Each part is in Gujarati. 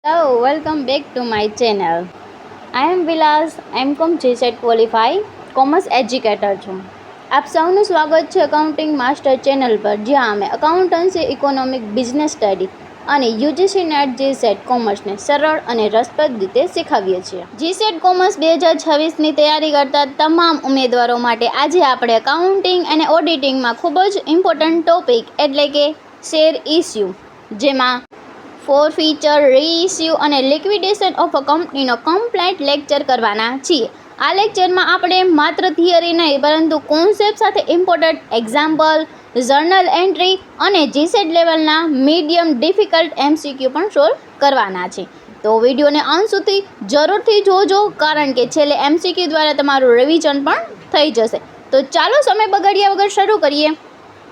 So, welcome back to my channel. I am Vilas, M.Com GSET qualify commerce educator છું. આપ સૌનું સ્વાગત છે અકાઉન્ટિંગ માસ્ટર ચેનલ પર, જ્યાં અમે અકાઉન્ટન્સી, ઇકોનોમિક, બિઝનેસ સ્ટડી અને યુજીસી નેટ GSET કોમર્સને સરળ અને રસપ્રદ રીતે શીખવીએ છીએ. GSET કોમર્સ 2026ની તૈયારી કરતા તમામ ઉમેદવારો માટે આજે આપણે અકાઉન્ટિંગ અને ઓડિટિંગમાં ખૂબ જ ઇમ્પોર્ટન્ટ ટોપિક એટલે કે શેર ઇસ્યુ, જેમાં ફોરફીચર, રીઇસ્યુ અને લિક્વિડેશન ઓફ અ કંપનીનો કમ્પ્લીટ લેક્ચર કરવાના છીએ. આ લેક્ચરમાં આપણે માત્ર થિયરી નહીં પરંતુ કોન્સેપ્ટ સાથે ઇમ્પોર્ટન્ટ એક્ઝામ્પલ, જર્નલ એન્ટ્રી અને GSET લેવલના મીડિયમ ડિફિકલ્ટ MCQ પણ સોલ્વ કરવાના છે. તો વિડીયોને અંત સુધી જરૂરથી જોજો, કારણ કે છેલ્લે MCQ દ્વારા તમારું રિવિઝન પણ થઈ જશે. તો ચાલો સમય બગાડ્યા વગર શરૂ કરીએ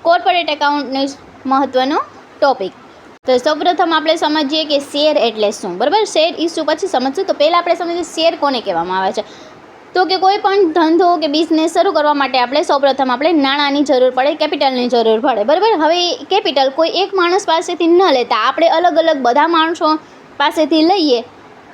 કોર્પોરેટ એકાઉન્ટનો મહત્ત્વનો ટોપિક. તો સૌપ્રથમ આપણે સમજીએ કે શેર એટલે શું. બરાબર, શેર ઇસ્યુ પછી સમજશું. તો પહેલાં આપણે સમજીએ શેર કોને કહેવામાં આવે છે. તો કે કોઈ પણ ધંધો કે બિઝનેસ શરૂ કરવા માટે આપણે સૌપ્રથમ આપણે નાણાંની જરૂર પડે, કેપિટલની જરૂર પડે. બરાબર, હવે કેપિટલ કોઈ એક માણસ પાસેથી ન લેતા આપણે અલગ અલગ બધા માણસો પાસેથી લઈએ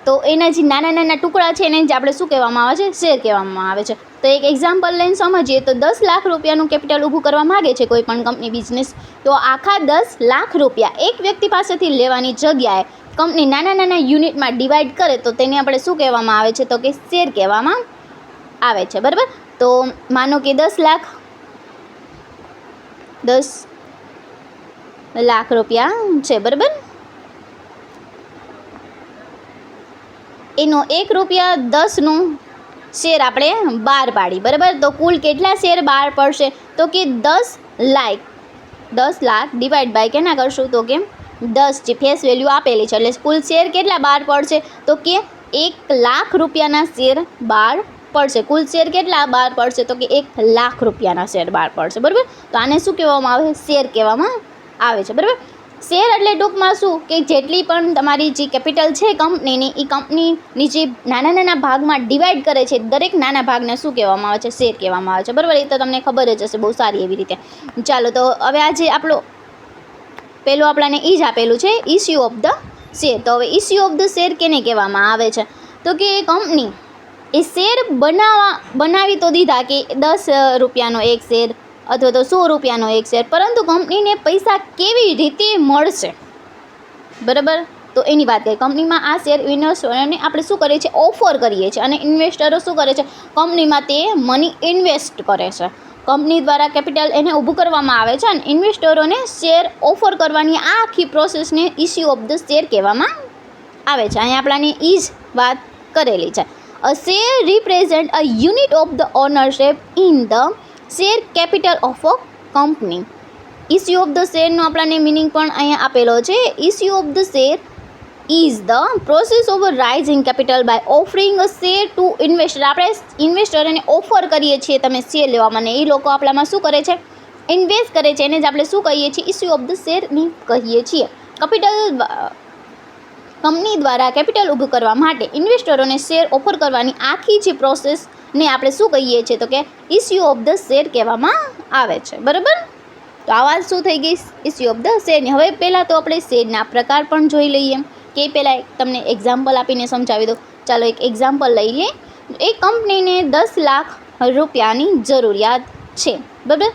તો એના જે નાના નાના ટુકડા છે એને જ આપણે શું કહેવામાં આવે છે? શેર કહેવામાં આવે છે. તો એક એક્ઝામ્પલ લઈને સમજીએ તો 10 લાખ રૂપિયાનું કેપિટલ ઊભું કરવા માગે છે કોઈ પણ કંપની, બિઝનેસ. તો આખા 10 લાખ રૂપિયા એક વ્યક્તિ પાસેથી લેવાની જગ્યાએ કંપની નાના નાના યુનિટમાં ડિવાઈડ કરે તો તેને આપણે શું કહેવામાં આવે છે? તો કે શેર કહેવામાં આવે છે. બરાબર, તો માનો કે 10 લાખ રૂપિયા છે. બરાબર, એનો 1 રૂપિયા 10નું શેર આપણે બહાર પાડી. બરાબર, તો કુલ કેટલા શેર બહાર પડશે? તો કે 10 લાખ ડિવાઈડ બાય કેના કરશું? તો કે 10 જે ફેસ વેલ્યુ આપેલી છે, એટલે કુલ શેર કેટલા બહાર પડશે? તો કે 1 લાખ રૂપિયાના શેર બહાર પડશે. કુલ શેર કેટલા બહાર પડશે? તો કે 1 લાખ રૂપિયાના શેર બહાર પડશે. બરાબર, તો આને શું કહેવામાં આવે? શેર કહેવામાં આવે છે. બરાબર, શેર એટલે ટૂંકમાં શું કે જેટલી પણ તમારી જે કેપિટલ છે કંપનીની, એ કંપનીની જે નાના નાના ભાગમાં ડિવાઈડ કરે છે, દરેક નાના ભાગને શું કહેવામાં આવે છે? શેર કહેવામાં આવે છે. બરાબર, એ તો તમને ખબર જ હશે બહુ સારી એવી રીતે. ચાલો, તો હવે આજે આપણો પહેલું આપણાને એ જ આપેલું છે ઇસ્યુ ઓફ ધ શેર. તો હવે ઇસ્યુ ઓફ ધ શેર કેને કહેવામાં આવે છે? તો કે કંપની એ શેર બનાવી તો દીધા કે 10 રૂપિયાનો એક શેર અથવા તો 100 રૂપિયાનો એક શેર, પરંતુ કંપનીને પૈસા કેવી રીતે મળશે? બરાબર, તો એની વાત કરીએ. કંપનીમાં આ શેર ઇન્વેસ્ટરોને આપણે શું કરીએ છીએ? ઓફર કરીએ છીએ. અને ઇન્વેસ્ટરો શું કરે છે? કંપનીમાં તે મની ઇન્વેસ્ટ કરે છે. કંપની દ્વારા કેપિટલ એને ઊભું કરવામાં આવે છે અને ઇન્વેસ્ટરોને શેર ઓફર કરવાની આ આખી પ્રોસેસને ઇસ્યુ ઓફ ધ શેર કહેવામાં આવે છે. અહીંયા આપણાની એ જ વાત કરેલી છે. A share represent a unit of the ownership in the share capital of a company. Issue of the શેરનો આપણાને મિનિંગ પણ અહીંયા આપેલો છે. Issue of the share is the process of raising capital by offering a share to investor. આપણે ઇન્વેસ્ટરને ઓફર કરીએ છીએ તમે શેર લેવા માટે, એ લોકો આપણામાં શું કરે છે? ઇન્વેસ્ટ કરે છે. એને જ આપણે શું કહીએ છીએ? ઇસ્યુ ઓફ ધ શેરની કહીએ છીએ. કંપની દ્વારા કેપિટલ ઊભું કરવા માટે ઇન્વેસ્ટરોને શેર ઓફર કરવાની આખી જે પ્રોસેસને આપણે શું કહીએ છીએ? તો કે ઇસ્યુ ઓફ ધ શેર કહેવામાં આવે છે. બરાબર, તો આ વાત શું થઈ ગઈ? ઇસ્યુ ઓફ ધ શેરની. હવે પહેલાં તો આપણે શેરના પ્રકાર પણ જોઈ લઈએ, કે પહેલાં તમને એક્ઝામ્પલ આપીને સમજાવી દઉં. ચાલો એક એક્ઝામ્પલ લઈ લઈએ. એક કંપનીને 10 લાખ રૂપિયાની જરૂરિયાત છે. બરાબર,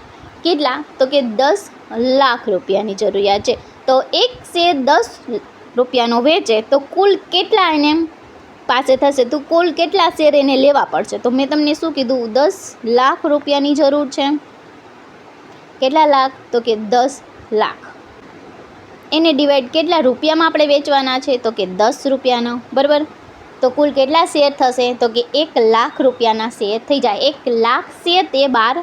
કેટલા? તો કે 10 લાખ રૂપિયાની જરૂરિયાત છે. તો એક શેર 10 રૂપિયાનો વેચે તો કુલ કેટલા એને પાસે થશે? તો કુલ કેટલા શેર એને લેવા પડશે? તો મેં તમને શું કીધું? 10 લાખ રૂપિયાની જરૂર છે. કેટલા લાખ? તો કે 10 લાખ. એને ડિવાઈડ કેટલા રૂપિયામાં આપણે વેચવાના છે? તો કે 10 રૂપિયાનો. બરાબર, તો કુલ કેટલા શેર થશે? તો કે 1 લાખ રૂપિયાના શેર થઈ જાય. 1 લાખ શેર તે બહાર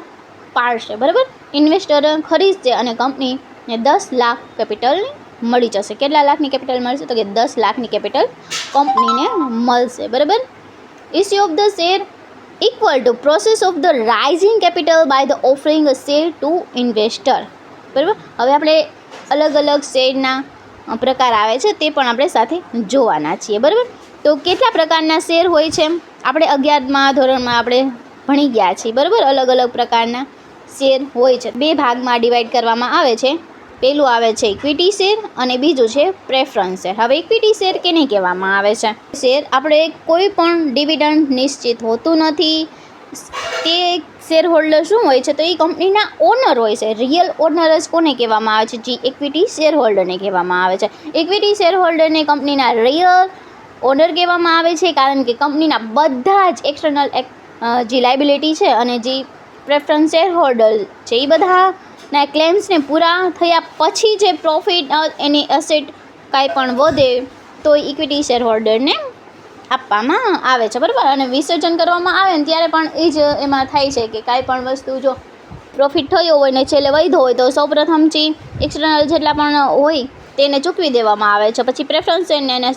પાડશે. બરાબર, ઇન્વેસ્ટર ખરીદશે અને કંપનીને 10 લાખ કેપિટલની મળી જશે. કેટલા લાખની કેપિટલ મળશે? તો કે 10 લાખની કેપિટલ કંપનીને મળશે. બરાબર, issue of the share equal to process of the raising capital by the offering a share to investor. બરાબર, હવે આપણે અલગ અલગ શેરના પ્રકાર આવે છે તે પણ આપણે સાથે જોવાના છીએ. બરાબર, તો કેટલા પ્રકારના શેર હોય છે? આપણે 11મા ધોરણમાં આપણે ભણી ગયા છીએ. બરાબર, અલગ અલગ પ્રકારના શેર હોય છે. 2 ભાગમાં ડિવાઈડ કરવામાં આવે છે. પહેલું આવે છે ઇક્વિટી શેર અને બીજું છે પ્રેફરન્સ શેર. હવે ઇક્વિટી શેર કેને કહેવામાં આવે છે? શેર આપણે કોઈ પણ ડિવિડન્ડ નિશ્ચિત હોતું નથી. તે શેર હોલ્ડર શું હોય છે? તો એ કંપનીના ઓનર હોય છે. રિયલ ઓનર જ કોને કહેવામાં આવે છે? જે ઇક્વિટી શેર હોલ્ડરને કહેવામાં આવે છે. ઇક્વિટી શેર હોલ્ડરને કંપનીના રિયલ ઓનર કહેવામાં આવે છે, કારણ કે કંપનીના બધા જ એક્સટર્નલ જે લાયબિલિટી છે અને જે પ્રેફરન્સ શેર હોલ્ડર છે એ બધાના ક્લેમ્સને પૂરા થયા પછી જે પ્રોફિટ એની એસેટ કાંઈ પણ વધે તો ઇક્વિટી શેર હોલ્ડરને આપવામાં આવે છે, બરાબર. અને વિસર્જન કરવામાં આવે ને ત્યારે પણ એ જ એમાં થાય છે કે કાંઈ પણ વસ્તુ જો પ્રોફિટ થયો હોય ને છેલ્લે વધ્યો હોય તો સૌપ્રથમ જે એક્સટર્નલ જેટલા પણ હોય તેને ચૂકવી દેવામાં આવે છે. પછી પ્રેફરન્સ શેરને એને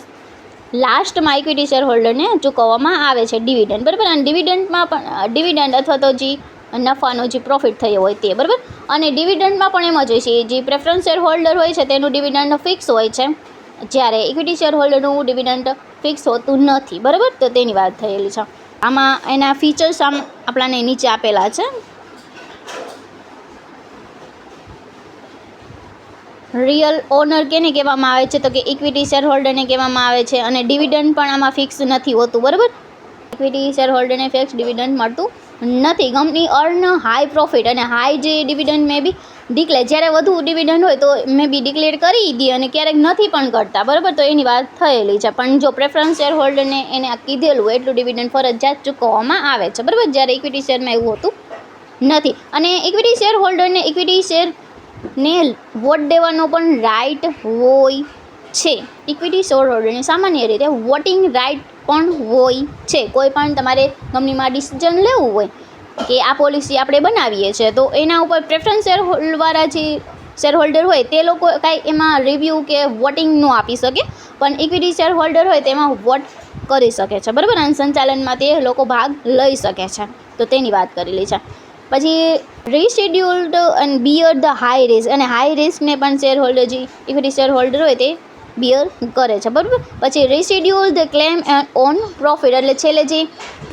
લાસ્ટમાં ઇક્વિટી શેર હોલ્ડરને ચૂકવવામાં આવે છે ડિવિડન્ડ, બરાબર. અને ડિવિડન્ડમાં પણ ડિવિડન્ડ અથવા તો જે નફાનો જે પ્રોફિટ થયો હોય તે, બરાબર. અને ડિવિડન્ડમાં પણ એમ જ હોય છે, જે પ્રેફરન્સ શેર હોલ્ડર હોય છે તેનું ડિવિડન્ડ ફિક્સ હોય છે, જ્યારે ઇક્વિટી શેર હોલ્ડરનું ડિવિડન્ડ ફિક્સ હોતું નથી, બરાબર. તો તેની વાત થયેલી છે. આમાં એના ફીચર્સ આપણાને નીચે આપેલા છે. રિયલ ઓનર કેને કહેવામાં આવે છે? તો કે ઇક્વિટી શેર હોલ્ડરને કહેવામાં આવે છે. અને ડિવિડન્ડ પણ આમાં ફિક્સ નથી હોતું, બરાબર. ઇક્વિટી શેર હોલ્ડરને ફિક્સ ડિવિડન્ડ મળતું નથી. કંપની અર્ન હાઈ પ્રોફિટ અને હાઈ જે ડિવિડન્ડ મે બી ડિક્લેર, જ્યારે વધુ ડિવિડન્ડ હોય તો મે બી ડિક્લેર કરી દે અને ક્યારેક નથી પણ કરતા, બરાબર. તો એની વાત થયેલી છે. પણ જો પ્રેફરન્સ શેર હોલ્ડરને એને કીધેલું એટલું ડિવિડન્ડ ફરજિયાત ચૂકવવામાં આવે છે, બરાબર. જ્યારે ઇક્વિટી શેરમાં એવું હોતું નથી. અને ઇક્વિટી શેર હોલ્ડરને ઇક્વિટી શેરને વોટ દેવાનો પણ રાઇટ હોય છે. ઇક્વિટી શેર હોલ્ડરને સામાન્ય રીતે વોટિંગ રાઇટ પણ હોય છે. કોઈ પણ તમારે કંપનીમાં ડિસિઝન લેવું હોય કે આ પોલિસી આપણે બનાવીએ છીએ તો એના ઉપર પ્રેફરન્સ શેર હોલ્ડરવાળા જે શેર હોલ્ડર હોય તે લોકો કાંઈ એમાં રિવ્યૂ કે વોટિંગ ન આપી શકે, પણ ઇક્વિટી શેર હોલ્ડર હોય તેમાં વોટ કરી શકે છે, બરાબર. અને સંચાલનમાં તે લોકો ભાગ લઈ શકે છે. તો તેની વાત કરેલી છે. પછી rescheduled and bear the high risk, અને હાઈ રિસ્કને પણ શેર હોલ્ડર જે ઇક્વિટી શેર હોલ્ડર હોય તે બિયર કરે છે, બરાબર. પછી reschedule the claim on profit, એટલે છેલ્લે જે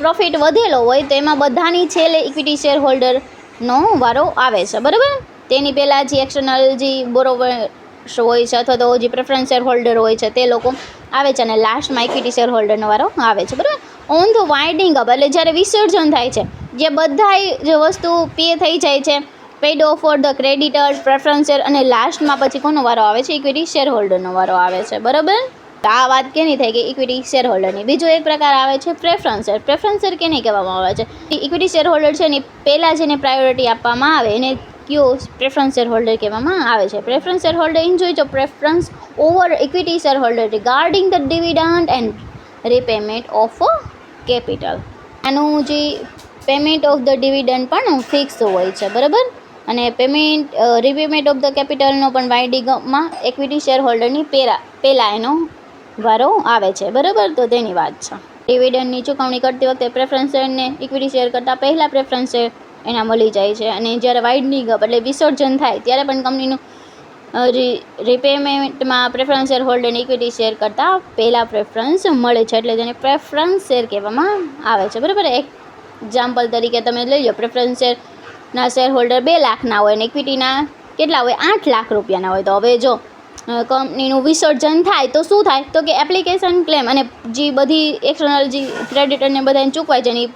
પ્રોફિટ વધેલો હોય તો એમાં બધાની છેલ્લે ઇક્વિટી શેર હોલ્ડરનો વારો આવે છે, બરાબર. તેની પહેલાં જે એક્સટર્નલ જે બોરોવર્સ હોય છે અથવા તો જે પ્રેફરન્સ શેર હોલ્ડર હોય છે તે લોકો આવે છે અને લાસ્ટમાં ઇક્વિટી શેર હોલ્ડરનો વારો આવે છે, બરાબર. ઓન ધ વાઇન્ડિંગ અપ, એટલે જ્યારે વિસર્જન થાય છે, જે બધાય જે વસ્તુ પે થઈ જાય છે, paid off for the creditors, preference share, અને લાસ્ટમાં પછી કોનો વારો આવે છે? ઇક્વિટી શેર હોલ્ડરનો વારો આવે છે, બરાબર. તો આ વાત કેની થઈ કે ઇક્વિટી શેર હોલ્ડરની. બીજો એક પ્રકાર આવે છે પ્રેફરન્સ શેર. પ્રેફરન્સ શેર કેને કહેવામાં આવે છે? ઇક્વિટી શેર હોલ્ડર છે એની પહેલાં જેને પ્રાયોરિટી આપવામાં આવે એને કયો પ્રેફરન્સ શેર હોલ્ડર કહેવામાં આવે છે. Preference share holder enjoy the preference over equity share holder regarding the dividend and repayment of capital. આનું જે પેમેન્ટ ઓફ ધ ડિવિડન્ડ પણ ફિક્સ હોય છે, બરાબર. અને રીપેમેન્ટ ઓફ ધ કેપિટલનો પણ વાઇન્ડિંગમાં ઇક્વિટી શેર હોલ્ડરની પહેલાં એનો વારો આવે છે, બરાબર. તો તેની વાત છે. ડિવિડન્ડની ચૂકવણી કરતી વખતે પ્રેફરન્સ શેરને ઇક્વિટી શેર કરતાં પહેલાં પ્રેફરન્સ શેર એના મળી જાય છે. અને જ્યારે વાઇન્ડિંગ અપ એટલે વિસર્જન થાય ત્યારે પણ કંપનીનું રીપેમેન્ટમાં પ્રેફરન્સ શેર હોલ્ડરને ઇક્વિટી શેર કરતાં પહેલાં પ્રેફરન્સ મળે છે, એટલે તેને પ્રેફરન્સ શેર કહેવામાં આવે છે, બરાબર. એક્ઝામ્પલ તરીકે તમે લઈ લો, પ્રેફરન્સ શેરના શેર હોલ્ડર 2 લાખના હોય અને ઇક્વિટીના કેટલા હોય? 8 લાખ રૂપિયાના હોય. તો હવે જો કંપનીનું વિસર્જન થાય તો શું થાય? તો કે એપ્લિકેશન ક્લેમ અને જે બધી એક્સટર્નલ જે ક્રેડિટરને બધાને ચૂકવાય છે એની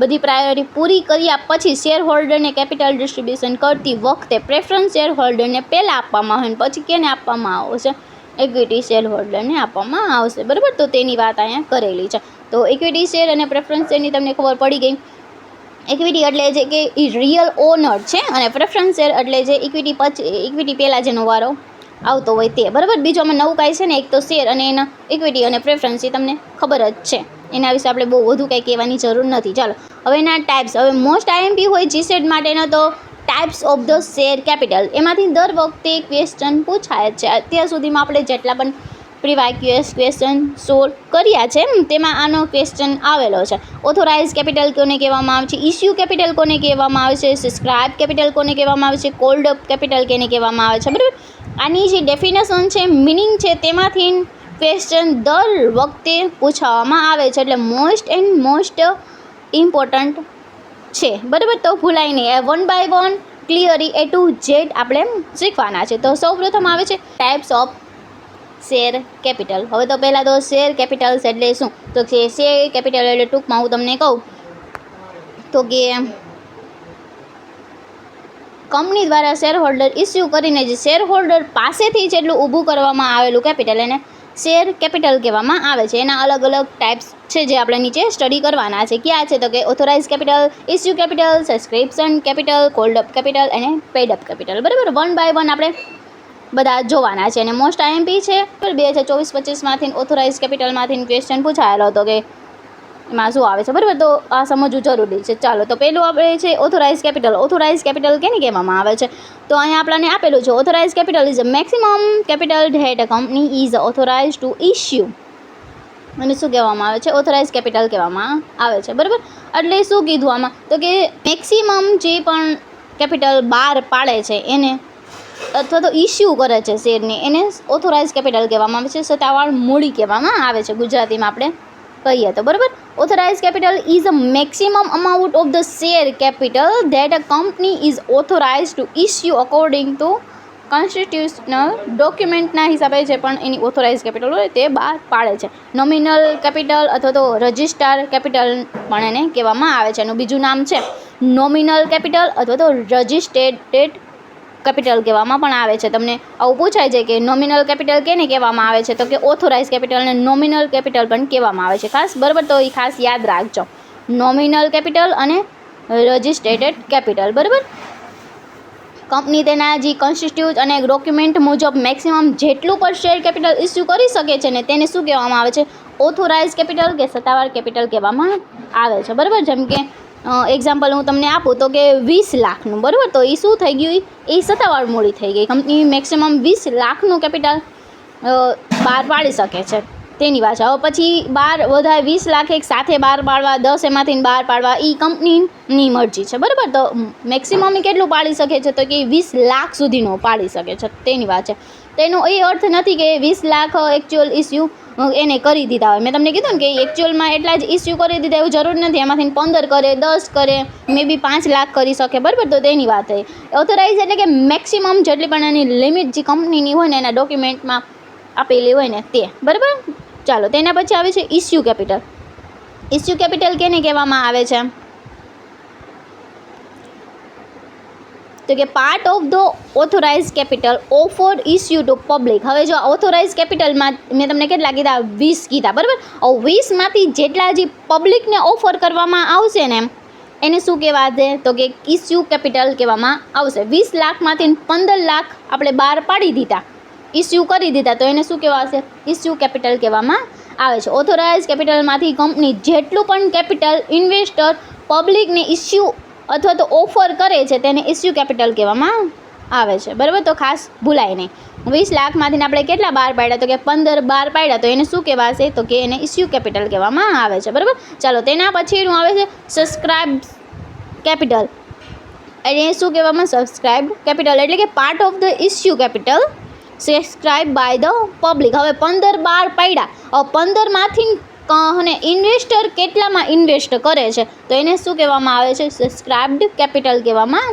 બધી પ્રાયોરિટી પૂરી કર્યા પછી શેર હોલ્ડરને કેપિટલ ડિસ્ટ્રીબ્યુશન કરતી વખતે પ્રેફરન્સ શેર હોલ્ડરને પહેલાં આપવામાં આવે પછી કેને આપવામાં આવશે? ઇક્વિટી શેર હોલ્ડરને આપવામાં આવશે, બરાબર. તો તેની વાત અહીંયા કરેલી છે. તો ઇક્વિટી શેર અને પ્રેફરન્સ શેરની તમને ખબર પડી ગઈ. ઇક્વિટી એટલે જે કે એ રિયલ ઓનર છે અને પ્રેફરન્સ શેર એટલે જે ઇક્વિટી પહેલાં જેનો વારો આવતો હોય તે, બરાબર. બીજો આમાં નવું કાંઈ છે ને, એક તો શેર અને એના ઇક્વિટી અને પ્રેફરન્સ એ તમને ખબર જ છે, એના વિશે આપણે બહુ વધુ કંઈ કહેવાની જરૂર નથી. ચાલો હવે એના ટાઈપ્સ. હવે મોસ્ટ આઈએમપી હોય જીસેટ માટેનો તો types of the share capital, એમાંથી દર વખતે ક્વેશ્ચન પૂછાય છે. અત્યાર સુધીમાં આપણે જેટલા પણ પ્રીવાઇક્યુએસ ક્વેશ્ચન સોલ્વ કર્યા છે તેમાં આનો ક્વેશ્ચન આવેલો છે. ઓથોરાઇઝ કેપિટલ કોને કહેવામાં આવે છે? ઇસ્યુ કેપિટલ કોને કહેવામાં આવે છે? સબસ્ક્રાઇબ કેપિટલ કોને કહેવામાં આવે છે? કોલ્ડ અપ કેપિટલ કેને કહેવામાં આવે છે, બરાબર. આની જે ડેફિનેશન છે, મિનિંગ છે, તેમાંથી ક્વેશ્ચન દર વખતે પૂછવામાં આવે છે, એટલે મોસ્ટ ઇમ્પોર્ટન્ટ છે, બરાબર. તો ભૂલાય નહીં. 1 by 1 ક્લિયરી A to Z આપણે શીખવાના છે. તો સૌપ્રથમ આવે છે ટાઈપ્સ ઓફ શેર કેપિટલ. હવે તો પહેલાં તો શેર કેપિટલ્સ એટલે શું, તો શેર કેપિટલ એટલે ટૂંકમાં હું તમને કહું તો કે કંપની દ્વારા શેર હોલ્ડર ઇસ્યુ કરીને જે શેર હોલ્ડર પાસેથી જેટલું ઊભું કરવામાં આવેલું કેપિટલ એને શેર કેપિટલ કહેવામાં આવે છે. એના અલગ અલગ ટાઈપ્સ છે જે આપણે નીચે સ્ટડી કરવાના છે. ક્યાં છે તો કે authorise capital, issue capital, subscription capital, cold up capital અને પેડ અપ કેપિટલ. બરાબર, વન બાય વન આપણે બધા જોવાના છે. અને મોસ્ટ આઈએમપી છે 2024-25માંથી ઓથોરાઇઝ કેપિટલમાંથી ક્વેશ્ચન પૂછાયેલો હતો કે એમાં શું આવે છે. બરાબર, તો આ સમજવું જરૂરી છે. ચાલો, તો પહેલું આપણે છે ઓથોરાઇઝ કેપિટલ. ઓથોરાઇઝ કેપિટલ કેને કહેવામાં આવે છે, તો અહીંયા આપણને આપેલું છે authorise capital is a maximum capital that a company is authorise to issue. અને શું કહેવામાં આવે છે, ઓથોરાઇઝ કેપિટલ કહેવામાં આવે છે. બરાબર, એટલે શું કીધું આમાં તો કે મેક્સિમમ જે પણ કેપિટલ બહાર પાડે છે એને અથવા તો ઇસ્યુ કરે છે શેરની એને ઓથોરાઇઝ કેપિટલ કહેવામાં આવે છે. સત્તાવાર મૂડી કહેવામાં આવે છે ગુજરાતીમાં આપણે કહીએ તો. બરાબર, authorise capital is a maximum amount of the share capital that a company is authorise to issue according to constitutional ડોક્યુમેન્ટના હિસાબે જે પણ એની ઓથોરાઇઝ કેપિટલ હોય તે બહાર પાડે છે. નોમિનલ કેપિટલ અથવા તો રજિસ્ટર કેપિટલ પણ એને કહેવામાં આવે છે. એનું બીજું નામ છે નોમિનલ કેપિટલ અથવા તો રજિસ્ટ્રેટેડ કેપિટલ કહેવામાં પણ આવે છે. તમને આવું પૂછાય છે કે નોમિનલ કેપિટલ કેને કહેવામાં આવે છે, તો કે ઓથોરાઇઝ કેપિટલને નોમિનલ કેપિટલ પણ કહેવામાં આવે છે. ખાસ બરાબર, તો એ ખાસ યાદ રાખજો, નોમિનલ કેપિટલ અને રજિસ્ટ્રેટેડ કેપિટલ. બરાબર, કંપની તેના જે કોન્સ્ટિટ્યુટ અને ડોક્યુમેન્ટ મુજબ મેક્સિમમ જેટલું પણ શેર કેપિટલ ઇસ્યુ કરી શકે છે ને તેને શું કહેવામાં આવે છે, ઓથોરાઇઝ કેપિટલ કે સત્તાવાર કેપિટલ કહેવામાં આવે છે. બરાબર, જેમ કે એક્ઝામ્પલ હું તમને આપું તો કે 20 લાખનું. બરાબર, તો એ શું થઈ ગયું, એ સત્તાવાર મૂડી થઈ ગઈ. કંપની મેક્સિમમ 20 લાખનું કેપિટલ બહાર પાડી શકે છે તેની વાત છે. હવે પછી બહાર વધારે 20 લાખ એક સાથે બહાર પાડવા, 10 એમાંથી બહાર પાડવા એ કંપનીની મરજી છે. બરાબર, તો મેક્સિમમ કેટલું પાડી શકે છે તો કે 20 લાખ સુધીનું પાડી શકે છે તેની વાત છે. તેનો એ અર્થ નથી કે 20 લાખ એકચ્યુઅલ ઇસ્યુ એને કરી દીધા હોય. મેં તમને કીધું ને કે એકચ્યુઅલમાં એટલા જ ઇસ્યુ કરી દીધા એવું જરૂર નથી. એમાંથી 15 કરે, 10 કરે, મે બી 5 લાખ કરી શકે. બરાબર, તો તેની વાત છે. ઓથોરાઇઝ એટલે કે મેક્સિમમ જેટલી પણ એની લિમિટ જે કંપનીની હોય ને એના ડોક્યુમેન્ટમાં આપેલી હોય ને તે. બરાબર, ચાલો તેના પછી આવે છે ઇસ્યુ કેપિટલ. ઇસ્યુ કેપિટલ કેને કહેવામાં આવે છે તો કે part of the authorise capital offer issue two public. હવે જો ઓથોરાઇઝ કેપિટલમાં મેં તમને કેટલા કીધા, 20 કીધા. બરાબર, 20માંથી જેટલા જે પબ્લિકને ઓફર કરવામાં આવશે ને એને શું કહેવાશે તો કે ઇસ્યુ કેપિટલ કહેવામાં આવશે. 20 લાખમાંથી 15 લાખ આપણે બહાર પાડી દીધા, ઇસ્યુ કરી દીધા, તો એને શું કહેવાશે, ઇસ્યુ કેપિટલ કહેવામાં આવે છે. ઓથોરાઇઝ કેપિટલમાંથી કંપની જેટલું પણ કેપિટલ ઇન્વેસ્ટર પબ્લિકને ઇસ્યુ અથવા તો ઓફર કરે છે તેને ઇસ્યુ કેપિટલ કહેવામાં આવે છે. બરાબર, તો ખાસ ભૂલાય નહીં. 20 લાખમાંથી આપણે કેટલા બહાર પાડ્યા તો કે 15 બહાર પાડ્યા, તો એને શું કહેવાશે તો કે એને ઇસ્યુ કેપિટલ કહેવામાં આવે છે. બરાબર, ચાલો તેના પછીનું આવે છે સબસ્ક્રાઇબ કેપિટલ. એને શું કહેવામાં, સબસ્ક્રાઇબ કેપિટલ એટલે કે part of the issue capital subscribe by the public. હવે 15 બહાર પાડ્યા, હવે 15માંથી અને ઇન્વેસ્ટર કેટલામાં ઇન્વેસ્ટ કરે છે તો એને શું કહેવામાં આવે છે, સબસ્ક્રાઇબ્ડ કેપિટલ કહેવામાં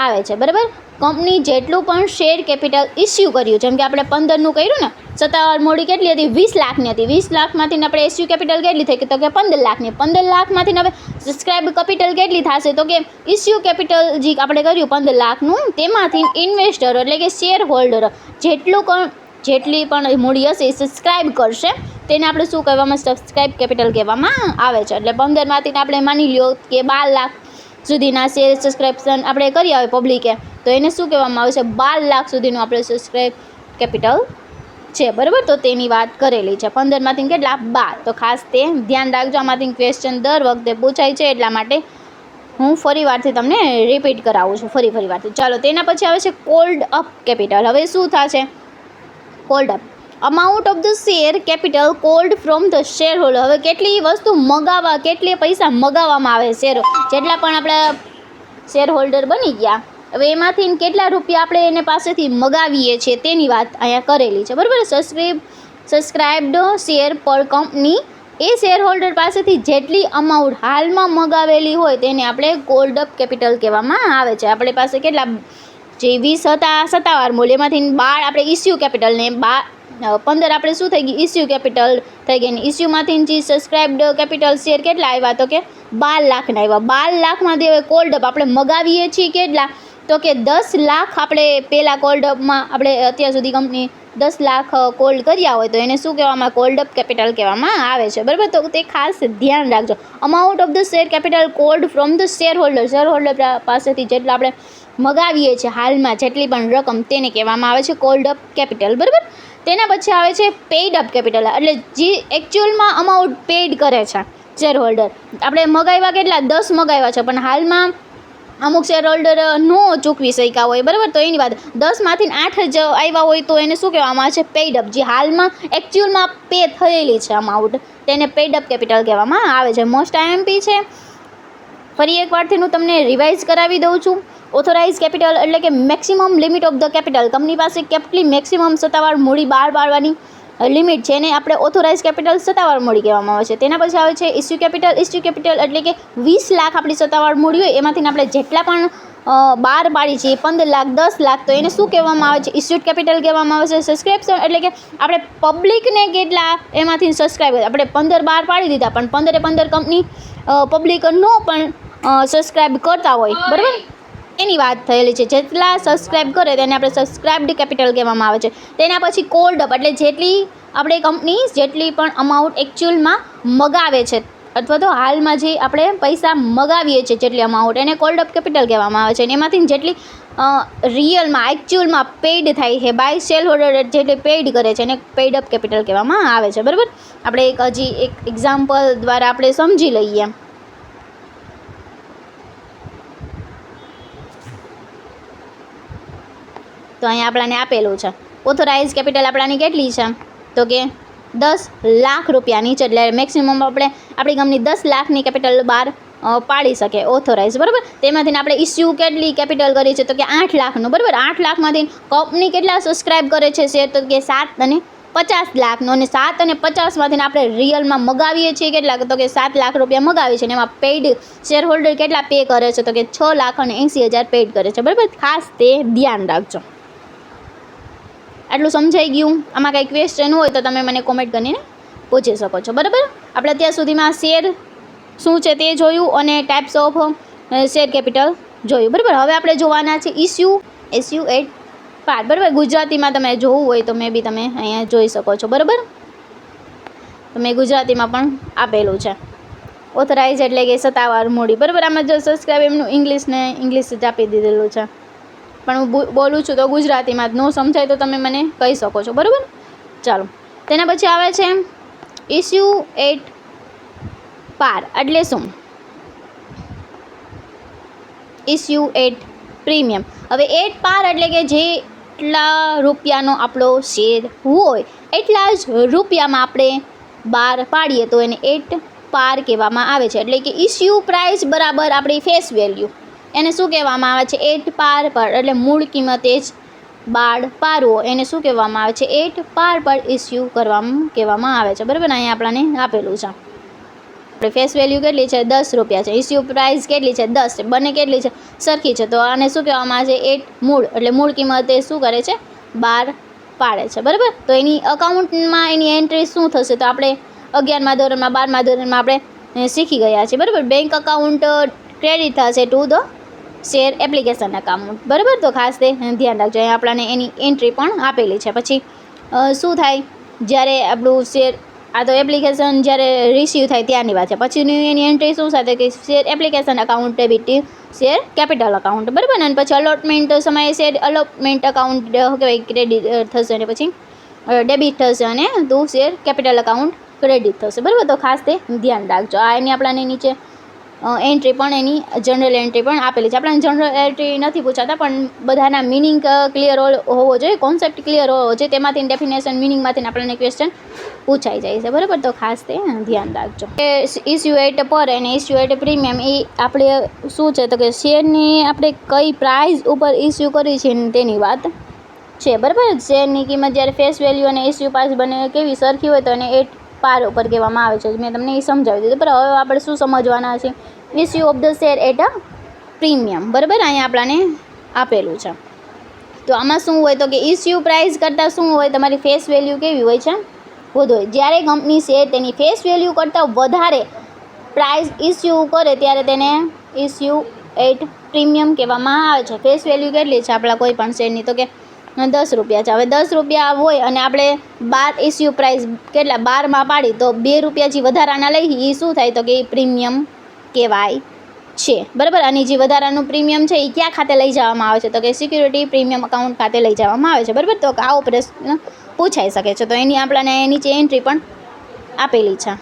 આવે છે. બરાબર, કંપની જેટલું પણ શેર કેપિટલ ઇસ્યુ કર્યું, જેમ કે આપણે 15નું કર્યું ને, સત્તાવાર મૂડી કેટલી હતી, 20 લાખની હતી. 20 લાખમાંથી આપણે ઇસ્યુ કેપિટલ કેટલી થઈ તો કે 15 લાખની. 15 લાખમાંથી હવે સબસ્ક્રાઇબ કેપિટલ કેટલી થશે તો કે ઇસ્યુ કેપિટલ જે આપણે કર્યું 15 લાખનું તેમાંથી ઇન્વેસ્ટર એટલે કે શેર હોલ્ડર જેટલી પણ મૂડી હશે એ સબસ્ક્રાઇબ કરશે તેને આપણે શું કહેવામાં, સબસ્ક્રાઇબ કેપિટલ કહેવામાં આવે છે. એટલે 15માંથી આપણે માની લ્યો કે 12 લાખ સુધીના શેર સબસ્ક્રિપ્શન આપણે કરી આવે પબ્લિકે, તો એને શું કહેવામાં આવે છે, 12 લાખ સુધીનું આપણે સબસ્ક્રાઇબ કેપિટલ છે. બરાબર, તો તેની વાત કરેલી છે. 15માંથી કેટલા, 12. તો ખાસ તે ધ્યાન રાખજો, આમાંથી ક્વેશ્ચન દર વખતે પૂછાય છે એટલા માટે હું ફરી વારથી તમને રિપીટ કરાવું છું, ફરી વારથી. ચાલો તેના પછી આવે છે કોલ્ડ અપ કેપિટલ. હવે શું થશે, cold up amount of the share capital cold from the share holder. હવે કેટલી વસ્તુ મગાવવા, કેટલી પૈસા મગાવવામાં આવે શેર, જેટલા પણ આપણા શેર હોલ્ડર બની ગયા, હવે એમાંથી કેટલા રૂપિયા આપણે એને પાસેથી મગાવીએ છીએ તેની વાત અહીંયા કરેલી છે. બરાબર, સબસ્ક્રાઇબ્ડ શેર પર કંપની એ શેર હોલ્ડર પાસેથી જેટલી અમાઉન્ટ હાલમાં મગાવેલી હોય તેને આપણે કોલ્ડ અપ કેપિટલ કહેવામાં આવે છે. આપણી પાસે કેટલા જે 20 હતા સત્તાવાર મૂલ્ય, એમાંથી 12 આપણે ઇસ્યુ કેપિટલ ને 15 આપણે શું થઈ ગઈ ઇસ્યુ કેપિટલ થઈ ગઈ. ને ઇસ્યુમાંથી જે સબસ્ક્રાઇબ્ડ કેપિટલ શેર કેટલા આવ્યા તો કે 12 લાખના આવ્યા. 12 લાખમાંથી હવે કોલ્ડ અપ આપણે મગાવીએ છીએ કેટલા તો કે 10 લાખ આપણે પહેલાં કોલ્ડ અપમાં આપણે અત્યાર સુધી કંપની 10 લાખ કોલ્ડ કર્યા હોય તો એને શું કહેવામાં કોલ્ડ અપ કેપિટલ કહેવામાં આવે છે. બરાબર, તો તે ખાસ ધ્યાન રાખજો. Amount of the share capital cold from the share holder પાસેથી જેટલા આપણે મગાવીએ છીએ હાલમાં જેટલી પણ રકમ તેને કહેવામાં આવે છે કોલ્ડ અપ કેપિટલ. બરાબર, તેના પછી આવે છે પેઇડ અપ કેપિટલ, એટલે જે એકચ્યુઅલમાં અમાઉન્ટ પેઇડ કરે છે શેર હોલ્ડર. આપણે મગાવ્યા કેટલા 10 મગાવ્યા છે, પણ હાલમાં અમુક શેર હોલ્ડર નો ચૂકવી શક્યા હોય. બરાબર, તો એની વાત 10માંથી 8 જ આવ્યા હોય તો એને શું કહેવામાં આવે છે પેઇડ અપ. જે હાલમાં એકચ્યુઅલમાં પે થયેલી છે અમાઉન્ટ તેને પેઇડ અપ કેપિટલ કહેવામાં આવે છે. મોસ્ટ આઈએમપી છે. ફરી એકવારથી હું તમને રિવાઇઝ કરાવી દઉં છું. ઓથોરાઇઝ કેપિટલ એટલે કે maximum limit of the capital. Company પાસે કેટલી મેક્સિમમ સત્તાવાર મૂડી બહાર પાડવાની લિમિટ છે એને આપણે ઓથોરાઇઝ કેપિટલ સત્તાવાર મૂડી કહેવામાં આવે છે. તેના પછી આવે છે ઇસ્યુ કેપિટલ. ઇસ્યુ કેપિટલ એટલે કે 20 લાખ આપણી સત્તાવાર મૂડી હોય એમાંથી આપણે જેટલા પણ બહાર પાડી છીએ 15 લાખ 10 લાખ તો એને શું કહેવામાં આવે છે ઇસ્યુડ કેપિટલ કહેવામાં આવે છે. સબસ્ક્રિપ્શન એટલે કે આપણે પબ્લિકને કેટલા એમાંથી સબસ્ક્રાઈબ આપણે 15 બહાર પાડી દીધા પણ 15 કંપની પબ્લિક નો પણ સબસ્ક્રાઈબ કરતા હોય. બરાબર, એની વાત થયેલી છે. જેટલા સબસ્ક્રાઇબ કરે તેને આપણે સબસ્ક્રાઇબ્ડ કેપિટલ કહેવામાં આવે છે. તેના પછી કોલ્ડ અપ એટલે જેટલી આપણે કંપની જેટલી પણ અમાઉન્ટ એકચ્યુઅલમાં મગાવે છે અથવા તો હાલમાં જે આપણે પૈસા મગાવીએ છીએ જેટલી અમાઉન્ટ એને કોલ્ડ અપ કેપિટલ કહેવામાં આવે છે. અને એમાંથી જેટલી રિયલમાં એકચ્યુઅલમાં પેઇડ થાય છે બાય શેર હોલ્ડર જેટલી પેઇડ કરે છે એને પેઇડ અપ કેપિટલ કહેવામાં આવે છે. બરાબર, આપણે એક એક્ઝામ્પલ દ્વારા આપણે સમજી લઈએ. તો અહીંયા આપણાને આપેલું છે ઓથોરાઇઝ કેપિટલ આપણાની કેટલી છે તો કે 10 લાખ રૂપિયાની છે. એટલે મેક્સિમમ આપણી કંપની 10 લાખની કેપિટલ બહાર પાડી શકે ઓથોરાઇઝ. બરાબર, તેમાંથી આપણે ઇસ્યુ કેટલી કેપિટલ કરી છે તો કે 8 લાખનું. બરાબર, 8 લાખમાંથી કંપની કેટલા સબસ્ક્રાઇબ કરે છે શેર તો કે 7 અને 50 લાખનો. અને 7 અને 50માંથી આપણે રિયલમાં મગાવીએ છીએ કેટલા તો કે 7 લાખ રૂપિયા મગાવીએ છીએ. અને એમાં પેઇડ શેર હોલ્ડર કેટલા પે કરે છે તો કે 6,80,000 પેઇડ કરે છે. બરાબર, ખાસ તે ધ્યાન રાખજો. આટલું સમજાઈ ગયું? આમાં કંઈ ક્વેશ્ચન હોય તો તમે મને કોમેન્ટ કરીને પૂછી શકો છો. બરાબર, આપણે અત્યાર સુધીમાં શેર શું છે તે જોયું અને ટાઈપ્સ ઓફ શેર કેપિટલ જોયું. બરાબર, હવે આપણે જોવાના છે ઇસ્યુ એટ પાર. બરાબર, ગુજરાતીમાં તમે જોવું હોય તો મેં બી તમે અહીંયા જોઈ શકો છો. બરાબર, તો મેં ગુજરાતીમાં પણ આપેલું છે ઓથોરાઇઝ એટલે કે સત્તાવાર મૂડી. બરાબર, આમાં જો સબસ્ક્રાઇબ એમનું ઇંગ્લિશ જ આપી દીધેલું છે પણ હું બોલું છું તો ગુજરાતીમાં ન સમજાય તો તમે મને કહી શકો છો. બરાબર, ચાલો તેના પછી આવે છે ઇસ્યુ એટ પાર એટલે શું? Issue at premium. હવે એટ પાર એટલે કે જેટલા રૂપિયાનો આપણો શેર હોય એટલા જ રૂપિયામાં આપણે બહાર પાડીએ તો એને એટ પાર કહેવામાં આવે છે. એટલે કે ઇસ્યુ પ્રાઇસ બરાબર આપણી ફેસ વેલ્યુ એને શું કહેવામાં આવે છે એટ પાર પર. એટલે મૂળ કિંમતે જ બાર પારવો એને શું કહેવામાં આવે છે એટ પાર પર ઇસ્યુ કહેવામાં આવે છે. બરાબર, અહીંયા આપણાને આપેલું છે આપણે ફેસ વેલ્યુ કેટલી છે 10 રૂપિયા છે. ઇસ્યુ પ્રાઇસ કેટલી છે 10 છે. બંને કેટલી છે સરખી છે તો આને શું કહેવામાં આવે છે એટ મૂળ. એટલે મૂળ કિંમતે શું કરે છે બાર પાડે છે. બરાબર, તો એની અકાઉન્ટમાં એની એન્ટ્રી શું થશે તો આપણે 11મા ધોરણમાં 12મા ધોરણમાં આપણે શીખી ગયા છીએ. બરાબર, બેંક અકાઉન્ટ ક્રેડિટ થશે to the share application account. બરાબર, તો ખાસ તે ધ્યાન રાખજો. અહીંયા આપણાને એની એન્ટ્રી પણ આપેલી છે. પછી શું થાય જ્યારે આપણું શેર આ તો એપ્લિકેશન જ્યારે રિસીવ થાય ત્યારની વાત છે. પછીની એની એન્ટ્રી શું થશે કે share application account debit share capital account. બરાબર, અને પછી અલોટમેન્ટ સમયે શેર અલોટમેન્ટ અકાઉન્ટ કહેવાય ક્રેડિટ થશે અને પછી ડેબિટ થશે અને તું શેર કેપિટલ અકાઉન્ટ ક્રેડિટ થશે. બરાબર, તો ખાસ તે ધ્યાન રાખજો. આ એની આપણાને નીચે એન્ટ્રી પણ એની જનરલ એન્ટ્રી પણ આપેલી છે. આપણને જનરલ એન્ટ્રી નથી પૂછાતા પણ બધાના મિનિંગ ક્લિયર હોવો જોઈએ, કોન્સેપ્ટ ક્લિયર હોવો જોઈએ. તેમાંથી ડેફિનેશન મિનિંગમાંથી આપણને ક્વેશ્ચન પૂછાઈ જાય છે. બરાબર, તો ખાસ તે ધ્યાન રાખજો. ઇસ્યુ એટ પર અને ઇસ્યુ એટ પ્રીમિયમ એ આપણે શું છે તો કે શેરની આપણે કઈ પ્રાઇસ ઉપર ઇસ્યુ કરી છે તેની વાત છે. બરાબર, શેરની કિંમત જ્યારે ફેસ વેલ્યુ અને ઇસ્યુ પ્રાઇસ બંને કેવી સરખી હોય તો એને એટ પાર ઉપર કહેવામાં આવે છે. મેં તમને એ સમજાવી દીધું. પણ હવે આપણે શું સમજવાના છે? Issue of the share at a premium. બરાબર, અહીંયા આપણાને આપેલું છે. તો આમાં શું હોય તો કે ઇસ્યુ પ્રાઇસ કરતાં શું હોય, તમારી ફેસ વેલ્યુ કેવી હોય છે? વધુ હોય. જ્યારે કંપની શેર તેની ફેસ વેલ્યુ કરતાં વધારે પ્રાઇસ ઇસ્યુ કરે ત્યારે તેને ઇસ્યુ એટ પ્રીમિયમ કહેવામાં આવે છે. ફેસ વેલ્યુ કેટલી છે આપણા કોઈ પણ શેરની? તો કે 10 રૂપિયા છે. હવે 10 રૂપિયા હોય અને આપણે 12 ઇસ્યુ પ્રાઇસ કેટલા 12માં પાડી તો 2 રૂપિયા જે વધારાના લઈ એ શું થાય તો કે એ પ્રીમિયમ કહેવાય છે. બરાબર, અને જે વધારાનું પ્રીમિયમ છે એ ક્યાં ખાતે લઈ જવામાં આવે છે તો કે સિક્યુરિટી પ્રીમિયમ અકાઉન્ટ ખાતે લઈ જવામાં આવે છે. બરાબર, તો આવો પ્રશ્ન પૂછાઈ શકે છે. તો એની આપણને નીચે એન્ટ્રી પણ આપેલી છે.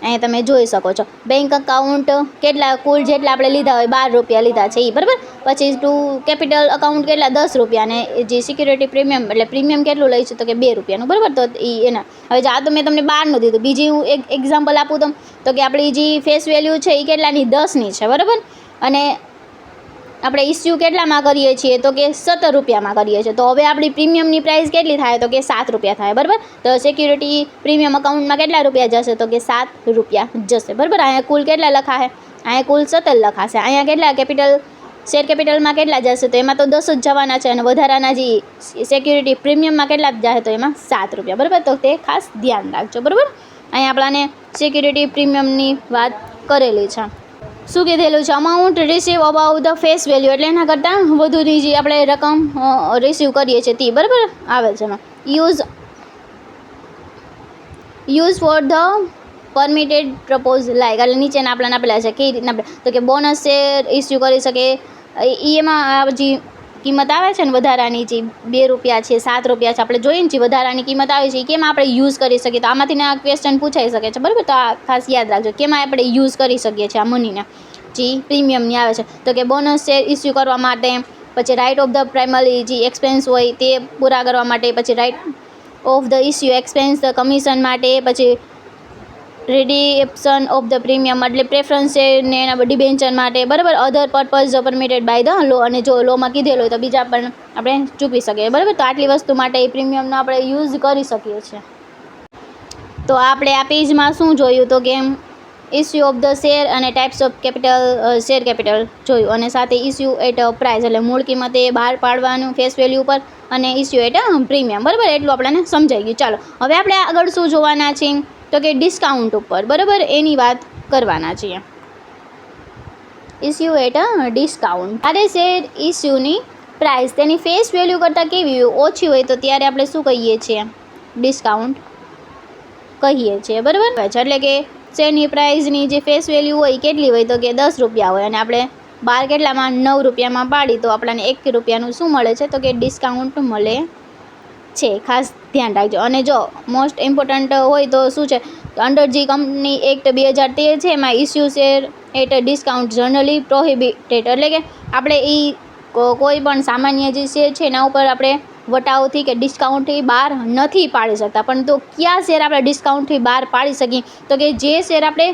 અહીંયા તમે જોઈ શકો છો. બેંક અકાઉન્ટ કેટલા કુલ જેટલા આપણે લીધા હોય 12 રૂપિયા લીધા છે એ. બરાબર, પછી ટુ કેપિટલ અકાઉન્ટ કેટલા 10 રૂપિયા, અને જે સિક્યુરિટી પ્રીમિયમ એટલે પ્રીમિયમ કેટલું લઈ છે તો કે 2 રૂપિયાનું. બરાબર, તો એ એના હવે આ તો મેં તમને 12નું દીધું. બીજી હું એક એક્ઝામ્પલ આપું તો કે આપણી જે ફેસ વેલ્યુ છે એ કેટલાની 10ની છે. બરાબર, અને આપણે ઇસ્યુ કેટલામાં કરીએ છીએ તો કે 17 રૂપિયામાં કરીએ છીએ. તો હવે આપણી પ્રીમિયમની પ્રાઇસ કેટલી થાય તો કે 7 રૂપિયા થાય. બરાબર, તો સિક્યુરિટી પ્રીમિયમ અકાઉન્ટમાં કેટલા રૂપિયા જશે તો કે 7 રૂપિયા જશે. બરાબર, અહીંયા કુલ કેટલા લખાશે? અહીંયા કુલ 17 લખાશે. અહીંયા કેટલા કેપિટલ શેર કેપિટલમાં કેટલા જશે તો એમાં તો 10 જ જવાના છે, અને વધારાના જે સિક્યુરિટી પ્રીમિયમમાં કેટલા જશે તો એમાં 7 રૂપિયા. બરાબર, તો તે ખાસ ધ્યાન રાખજો. બરાબર, અહીંયા આપણાને સિક્યુરિટી પ્રીમિયમની વાત કરેલી છે. શું કીધેલું છે? Amount receive about the face value, એટલે એના કરતાં વધુની જે આપણે રકમ રિસીવ કરીએ છીએ તે. બરાબર, આવે છે એમાં use for the permitted propose like, એટલે નીચેના આપણાને આપેલા છે કઈ રીતના આપણે તો કે બોનસ શેર ઇસ્યુ કરી શકે. એમાં જે કિંમત આવે છે ને વધારાની જે 2 રૂપિયા છે 7 રૂપિયા છે, આપણે જોઈએ ને જે વધારાની કિંમત આવે છે એ કેમ આપણે યુઝ કરી શકીએ? તો આમાંથી આ ક્વેશ્ચન પૂછાઈ શકે છે. બરાબર, તો આ ખાસ યાદ રાખજો કેમ આપણે યુઝ કરી શકીએ છીએ આ મનીને જે પ્રીમિયમની આવે છે. તો કે બોનસ શેર ઇસ્યુ કરવા માટે, પછી રાઇટ ઓફ ધ પ્રાઇમરી જે એક્સપેન્સ હોય તે પૂરા કરવા માટે, પછી right of the issue expense the commission માટે, પછી રિડીપ્શન ઓફ ધ પ્રીમિયમ એટલે પ્રેફરન્સ ને એના ડિબેન્ચર માટે. બરાબર, other purpose permitted by the law, અને જો લોમાં કીધેલું હોય તો બીજા પણ આપણે ચૂકવી શકીએ. બરાબર, તો આટલી વસ્તુ માટે એ પ્રીમિયમનો આપણે યુઝ કરી શકીએ છીએ. તો આપણે આ પેજમાં શું જોયું તો કે ઇસ્યુ ઓફ ધ શેર અને types of capital share capital જોયું, અને સાથે ઇસ્યુ એટ પ્રાઇસ એટલે મૂળ કિંમતે બહાર પાડવાનું ફેસ વેલ્યુ ઉપર, અને ઇસ્યુ એટ પ્રીમિયમ. બરાબર, એટલું આપણને સમજાઈ ગયું. ચાલો હવે આપણે આગળ શું જોવાના છીએ તો કે ડિસ્કાઉન્ટ ઉપર. બરાબર, એની વાત કરવાના છીએ. ઇસ્યુ એટ ડિસ્કાઉન્ટ, જ્યારે શેર ઇસ્યુની પ્રાઇસ તેની ફેસ વેલ્યુ કરતાં કેવી ઓછી હોય તો ત્યારે આપણે શું કહીએ છીએ? ડિસ્કાઉન્ટ કહીએ છીએ. બરાબર, એટલે કે શેરની પ્રાઇસની જે ફેસ વેલ્યુ હોય કેટલી હોય તો કે 10 રૂપિયા હોય, અને આપણે 12 કેટલામાં 9 રૂપિયામાં પાડી તો આપણને 1 રૂપિયાનું શું મળે છે તો કે ડિસ્કાઉન્ટ મળે છે. ખાસ ધ્યાન રાખજો. અને જો મોસ્ટ ઇમ્પોર્ટન્ટ હોય તો શું છે, અંડર જી કંપની એક્ટ 2013 છે એમાં issue share at discount generally prohibited, એટલે કે આપણે એ કોઈ પણ સામાન્ય જે શેર છે એના ઉપર આપણે વટાવથી કે ડિસ્કાઉન્ટથી બહાર નથી પાડી શકતા. પણ તો કયા શેર આપણે ડિસ્કાઉન્ટથી બહાર પાડી શકીએ તો કે જે શેર આપણે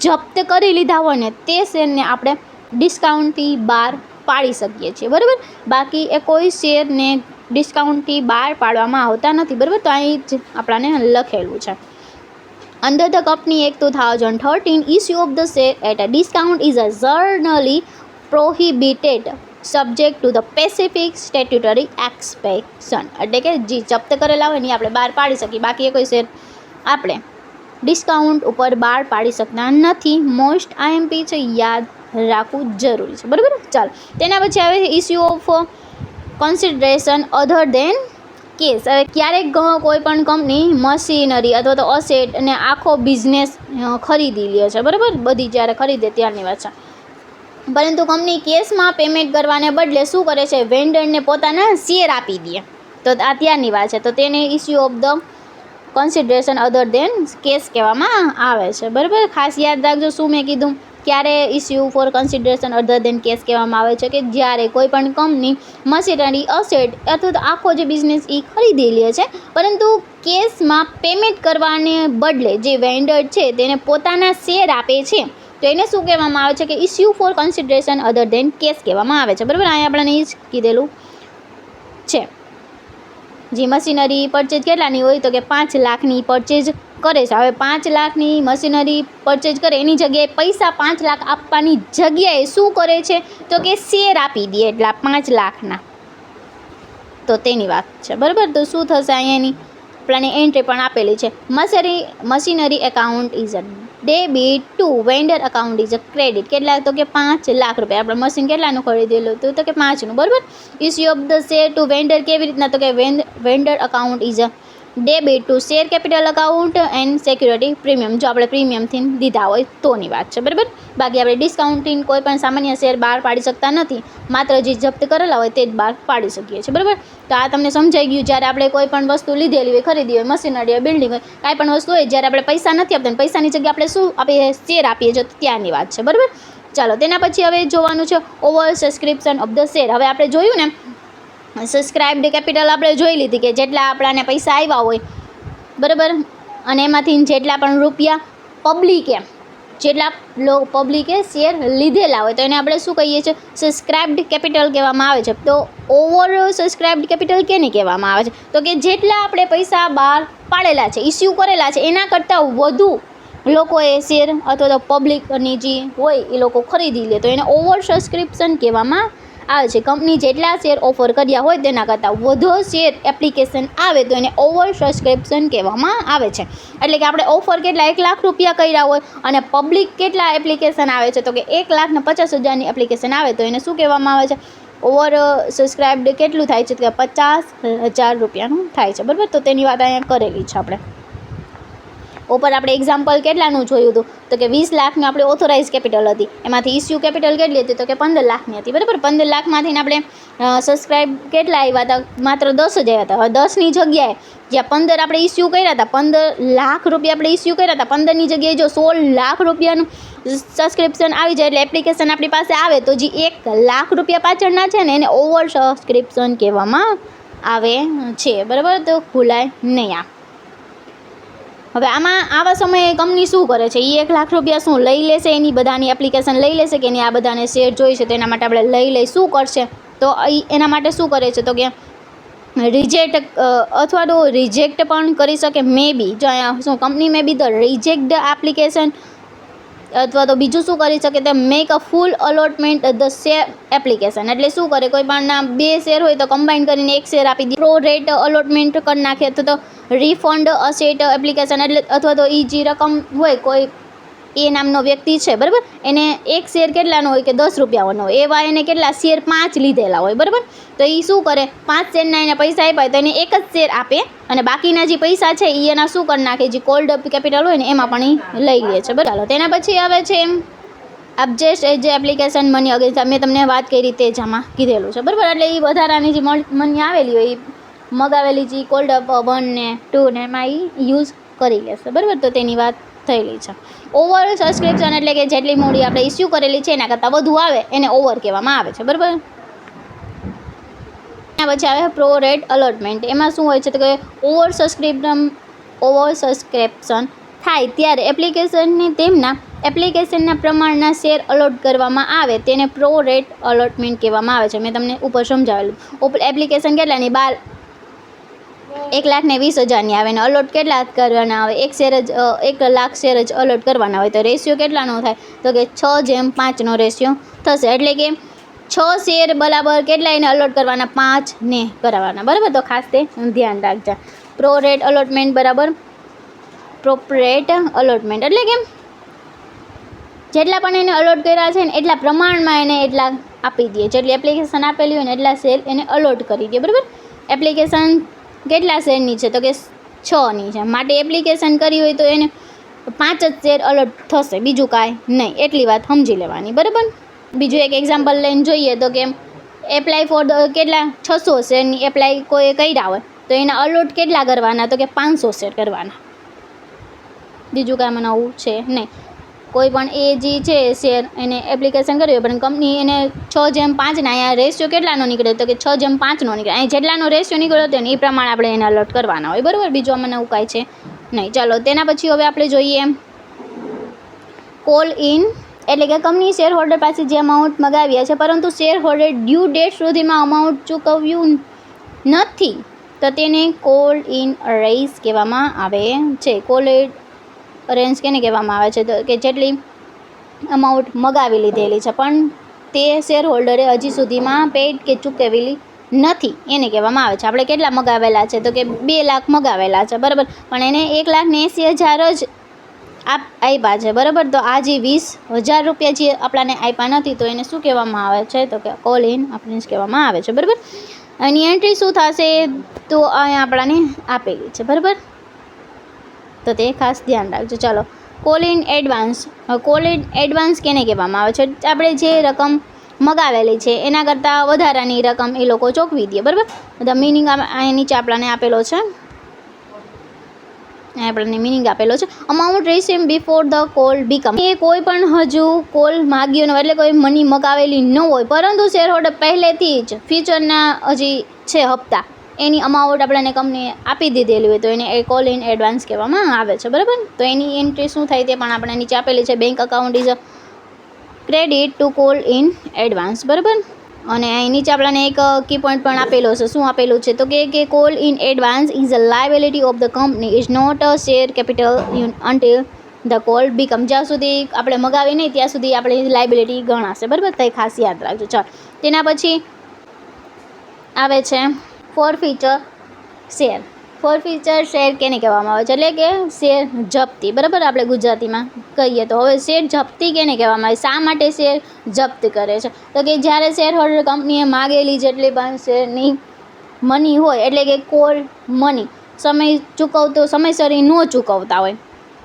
જપ્ત કરી લીધા હોય ને તે શેરને આપણે ડિસ્કાઉન્ટથી બહાર પાડી શકીએ છીએ. બરાબર, બાકી એ કોઈ શેરને ડિસ્કાઉન્ટથી બહાર પાડવામાં આવતા નથી. બરાબર, તો અહીં જ આપણાને લખેલું છે. Under the Company Act 2013, issue of the share at a discount is a generally prohibited subject to the specific statutory exception, એટલે કે જે જપ્ત કરેલા હોય ને આપણે બહાર પાડી શકીએ, બાકી એ કોઈ શેર આપણે ડિસ્કાઉન્ટ ઉપર બહાર પાડી શકતા નથી. મોસ્ટ આઈએમપી છે, યાદ રાખવું જરૂરી છે. બરાબર, ચાલો તેના પછી આવે છે issue of consideration other than cash. હવે ક્યારેક કોઈ પણ કંપની મશીનરી અથવા તો અસેટ અને આખો બિઝનેસ ખરીદી લે છે. બરાબર, બધી જ્યારે ખરીદે ત્યારની વાત છે. પરંતુ કંપની કેસમાં પેમેન્ટ કરવાને બદલે શું કરે છે, વેન્ડરને પોતાના શેર આપી દે. તો આ ત્યારની વાત છે. તો તેને issue of the consideration other than cash કહેવામાં આવે છે. બરાબર, ખાસ યાદ રાખજો શું મેં કીધું, ક્યારે issue four consideration other than cash કહેવામાં આવે છે કે જ્યારે કોઈ પણ કંપની મશીનરી અસેટ અથવા તો આખો જે બિઝનેસ એ ખરીદી લે છે, પરંતુ કેસમાં પેમેન્ટ કરવાને બદલે જે વેન્ડર છે તેને પોતાના શેર આપે છે, તો એને શું કહેવામાં આવે છે કે issue four consideration other than cash કહેવામાં આવે છે. બરાબર, અહીંયા આપણને એ જ કીધેલું છે. જે મશીનરી પરચેજ કેટલાની હોય તો કે 5 લાખની પરચેજ કરે છે. હવે 5 લાખની મશીનરી પરચેજ કરે એની જગ્યાએ પૈસા 5 લાખ આપવાની જગ્યાએ શું કરે છે તો કે શેર આપી દે એટલા 5 લાખના. તો તેની વાત છે બરાબર. તો શું થશે અહીંયાની આપણાને એન્ટ્રી પણ આપેલી છે. Machinery account is a debit two vendor account is a credit. કેટલા તો કે 5 લાખ રૂપિયા. આપણે મશીન કેટલાનું ખરીદેલું હતું તો કે 5નું બરાબર. Issue of the share to vendor કેવી રીતના તો કે vendor account is a debit to share capital account and security premium. જો આપણે પ્રીમિયમથી દીધા હોય તોની વાત છે બરાબર. બાકી આપણે ડિસ્કાઉન્ટિંગ કોઈ પણ સામાન્ય શેર બહાર પાડી શકતા નથી. માત્ર જે જપ્ત કરેલા હોય તે જ બહાર પાડી શકીએ છીએ બરાબર. તો આ તમને સમજાઈ ગયું. જ્યારે આપણે કોઈ પણ વસ્તુ લીધેલી હોય, ખરીદી હોય, મશીનરી હોય, બિલ્ડિંગ હોય, કાંઈ પણ વસ્તુ હોય, જ્યારે આપણે પૈસા નથી આપતા પૈસાની જગ્યાએ આપણે શું આપીએ શેર આપીએ છીએ ત્યાંની વાત છે બરાબર. ચાલો તેના પછી હવે જોવાનું છે over subscription of the share. હવે આપણે જોયું ને સબસ્ક્રાઇબ્ડ કેપિટલ આપણે જોઈ લીધી કે જેટલા આપણાને પૈસા આવ્યા હોય બરાબર અને એમાંથી જેટલા પણ રૂપિયા પબ્લિકે શેર લીધેલા હોય તો એને આપણે શું કહીએ છીએ સબસ્ક્રાઇબ્ડ કેપિટલ કહેવામાં આવે છે. તો ઓવર સબસ્ક્રાઇબ્ડ કેપિટલ કેને કહેવામાં આવે છે તો કે જેટલા આપણે પૈસા બહાર પાડેલા છે, ઇસ્યુ કરેલા છે એના કરતાં વધુ લોકોએ શેર અથવા તો પબ્લિકની જે હોય એ લોકો ખરીદી લે તો એને ઓવર સબસ્ક્રિપ્શન કહેવામાં આવે છે. કંપની જેટલા શેર ઓફર કર્યા હોય તેના કરતાં વધુ શેર એપ્લિકેશન આવે તો એને ઓવર સબસ્ક્રિપ્શન કહેવામાં આવે છે. એટલે કે આપણે ઓફર કેટલા 1 લાખ રૂપિયા કર્યા હોય અને પબ્લિક કેટલા એપ્લિકેશન આવે છે તો કે 1,50,000ની એપ્લિકેશન આવે તો એને શું કહેવામાં આવે છે ઓવર સબસ્ક્રાઇબ્ડ કેટલું થાય છે તો કે 50,000 રૂપિયાનું થાય છે બરાબર. તો તેની વાત અહીંયા કરેલી છે આપણે. ઉપર આપણે એક્ઝામ્પલ કેટલાનું જોયું હતું તો કે 20 લાખની આપણે ઓથોરાઇઝ કેપિટલ હતી. એમાંથી ઇસ્યુ કેપિટલ કેટલી હતી તો કે 15 લાખની હતી બરાબર. 15 લાખમાંથી આપણે સબસ્ક્રાઇબ કેટલા આવ્યા હતા માત્ર 10 જ આવ્યા હતા. હવે 10ની જગ્યાએ જ્યાં 15 આપણે ઇસ્યુ કર્યા હતા 15 લાખ રૂપિયા આપણે ઇસ્યુ કર્યા હતા 15ની જગ્યાએ જો 16 લાખ રૂપિયાનું સબસ્ક્રિપ્શન આવી જાય એટલે એપ્લિકેશન આપણી પાસે આવે તો જે 1 લાખ રૂપિયા પાછળના છે ને એને ઓવર સબસ્ક્રિપ્શન કહેવામાં આવે છે બરાબર. તો ભૂલાય નહીં આ. હવે આવા સમયે કંપની શું કરે છે એ 1 લાખ રૂપિયા શું લઈ લેશે એની બધાની એપ્લિકેશન લઈ લેશે કે નહીં આ બધાને શેર જોઈશે તો એના માટે આપણે લઈ શું કરશે તો એના માટે શું કરે છે તો કે રિજેક્ટ અથવા તો રિજેક્ટ પણ કરી શકે મે બી. જો અહીંયા શું company May B the reject application અથવા તો બીજું શું કરી શકે તો make a full allotment the share application. એટલે શું કરે કોઈ પણના 2 શેર હોય તો કમ્બાઈન કરીને 1 શેર આપી દે. પ્રો રેટ અલોટમેન્ટ કરી નાખે અથવા તો રિફંડ અસેટ એપ્લિકેશન. એટલે અથવા તો એ જે રકમ હોય કોઈ એ નામનો વ્યક્તિ છે બરાબર એને 1 શેર કેટલાનો હોય કે 10 રૂપિયાનો હોય એવા એને કેટલા શેર 5 લીધેલા હોય બરાબર. તો એ શું કરે 5 શેરના એને પૈસા આપ્યા તો એને 1 જ શેર આપે અને બાકીના જે પૈસા છે એ એના શું કરી નાખે જે કોલ્ડ કેપિટલ હોય ને એમાં પણ એ લઈ લે છે બરાબર. તેના પછી આવે છે અબજેસ્ટ એ જે એપ્લિકેશન મની અગેન્સ્ટ મેં તમને વાત કરી તે જ આમાં કીધેલું છે બરાબર. એટલે એ વધારાની જે મની આવેલી હોય એ મગાવેલી જે કોલ્ડ 1 ને 2 ને એમાં એ યુઝ કરી લેશે બરાબર. તો તેની વાત થયેલી છે. ઓવર સબસ્ક્રિપ્શન એટલે કે જેટલી મૂડી આપણે ઇસ્યુ કરેલી છે એના કરતાં વધુ આવે એને ઓવર કહેવામાં આવે છે બરાબર. એના પછી આવે પ્રો રેટ અલોટમેન્ટ. એમાં શું હોય છે તો કે ઓવર સબસ્ક્રિપ્શન થાય ત્યારે એપ્લિકેશનને તેમના એપ્લિકેશનના પ્રમાણના શેર અલોટ કરવામાં આવે તેને પ્રો રેટ અલોટમેન્ટ કહેવામાં આવે છે. મેં તમને ઉપર સમજાવેલું. એપ્લિકેશન કેટલાની 1,20,000ની આવે ને અલોટ કેટલા કરવાના આવે 1 લાખ શેર જ અલોટ કરવાના હોય તો રેશિયો કેટલાનો થાય તો કે 6:5નો રેશિયો થશે. એટલે કે 6 શેર બરાબર કેટલા એને અલોટ કરવાના 5 ને કરવાના બરાબર. તો ખાસ તે ધ્યાન રાખજો. પ્રો રેટ અલોટમેન્ટ બરાબર પ્રોપરેટ અલોટમેન્ટ એટલે કે જેટલા પણ એને અલોટ કર્યા છે ને એટલા પ્રમાણમાં એને એટલા આપી દે. જેટલી એપ્લિકેશન આપેલી હોય ને એટલા શેર એને અલોટ કરી દે બરાબર. એપ્લિકેશન કેટલા શેરની છે તો કે 6ની છે માટે એપ્લિકેશન કરી હોય તો એને 5 જ શેર અલોટ થશે બીજું કાંઈ નહીં. એટલી વાત સમજી લેવાની બરાબર. બીજું એક એક્ઝામ્પલ લઈને જોઈએ તો કે એપ્લાય ફોર કેટલા 600 શેરની એપ્લાય કોઈ કર્યા હોય તો એના અલોટ કેટલા કરવાના તો કે 500 શેર કરવાના. બીજું કાંઈ મને આવું છે નહીં. કોઈ પણ એ જે છે શેર એને એપ્લિકેશન કર્યું હોય પણ કંપની એને 6:5ના અહીંયા રેશિયો કેટલાનો નીકળે તો કે 6:5નો નીકળે. અહીં જેટલાનો રેશિયો નીકળ્યો હતો ને એ પ્રમાણે આપણે એને અલોટ કરવાના હોય બરાબર. બીજું આમાં નવું કાંઈ છે નહીં. ચાલો તેના પછી હવે આપણે જોઈએ કોલ ઇન એટલે કે કંપની શેર હોલ્ડર પાસે જે અમાઉન્ટ મગાવ્યા છે પરંતુ શેર હોલ્ડર ડ્યુ ડેટ સુધીમાં અમાઉન્ટ ચૂકવ્યું નથી તો તેને કોલ ઇન રેઝ કહેવામાં આવે છે. કોલ ઇન રેન્જ કેને કહેવામાં આવે છે? તો કે જેટલી અમાઉન્ટ મગાવી લીધેલી છે પણ તે શેર હોલ્ડરે હજી સુધીમાં પેડ કે ચૂકવેલી નથી એને કહેવામાં આવે છે. આપણે કેટલા મગાવેલા છે? તો કે 2 લાખ મગાવેલા છે, બરાબર, પણ એને 1,80,000 જ આપ્યા છે, બરાબર. તો આ જે 20,000 રૂપિયા જે આપણાને આપ્યા નથી તો એને શું કહેવામાં આવે છે? તો કે કોલ ઇન રેન્જ કહેવામાં આવે છે, બરાબર. એની એન્ટ્રી શું થશે? તો અહીંયા આપણાને આપેલી છે, બરાબર, તો તે ખાસ ધ્યાન રાખજો. ચાલો, call in advance. Call in advance કેને કહેવામાં આવે છે? આપણે જે રકમ મગાવેલી છે એના કરતાં વધારાની રકમ એ લોકો ચૂકવી દે, બરાબર. ધ મિનિંગ અહીંયા નીચે આપણને આપેલો છે, આપણને મિનિંગ આપેલો છે. Amount receive before the call become. એ કોઈ પણ હજુ કોલ માગ્યો ન હોય, એટલે કોઈ મની મગાવેલી ન હોય પરંતુ શેર હોલ્ડર પહેલેથી જ ફ્યુચરના હજી છે હપ્તા, એની અમાઉન્ટ આપણને કંપનીએ આપી દીધેલી હોય તો એને કોલ ઇન એડવાન્સ કહેવામાં આવે છે, બરાબર. તો એની એન્ટ્રી શું થાય તે પણ આપણે નીચે આપેલી છે. Bank account is credit to call in advance, બરાબર. અને અહીં નીચે આપણને એક કી પોઈન્ટ પણ આપેલો છે. શું આપેલું છે? તો કે call in advance is a liability of the company is not a share capital until the call become. જ્યાં સુધી આપણે મગાવી નહીં ત્યાં સુધી આપણી લાયબિલિટી ગણાશે, બરાબર. તો એ ખાસ યાદ રાખજો. ચાલો, તેના પછી આવે છે ફોરફીચર શેર. ફોરફીચર શેર કેને કહેવામાં આવે છે? એટલે કે શેર જપ્તી, બરાબર, આપણે ગુજરાતીમાં કહીએ તો. હવે શેર જપ્તી કેને કહેવામાં આવે? શા માટે શેર જપ્ત કરે છે? તો કે જ્યારે શેર હોલ્ડર કંપનીએ માગેલી જેટલી પણ શેરની મની હોય, એટલે કે કોલ મની સમયસર ન ચૂકવતા હોય.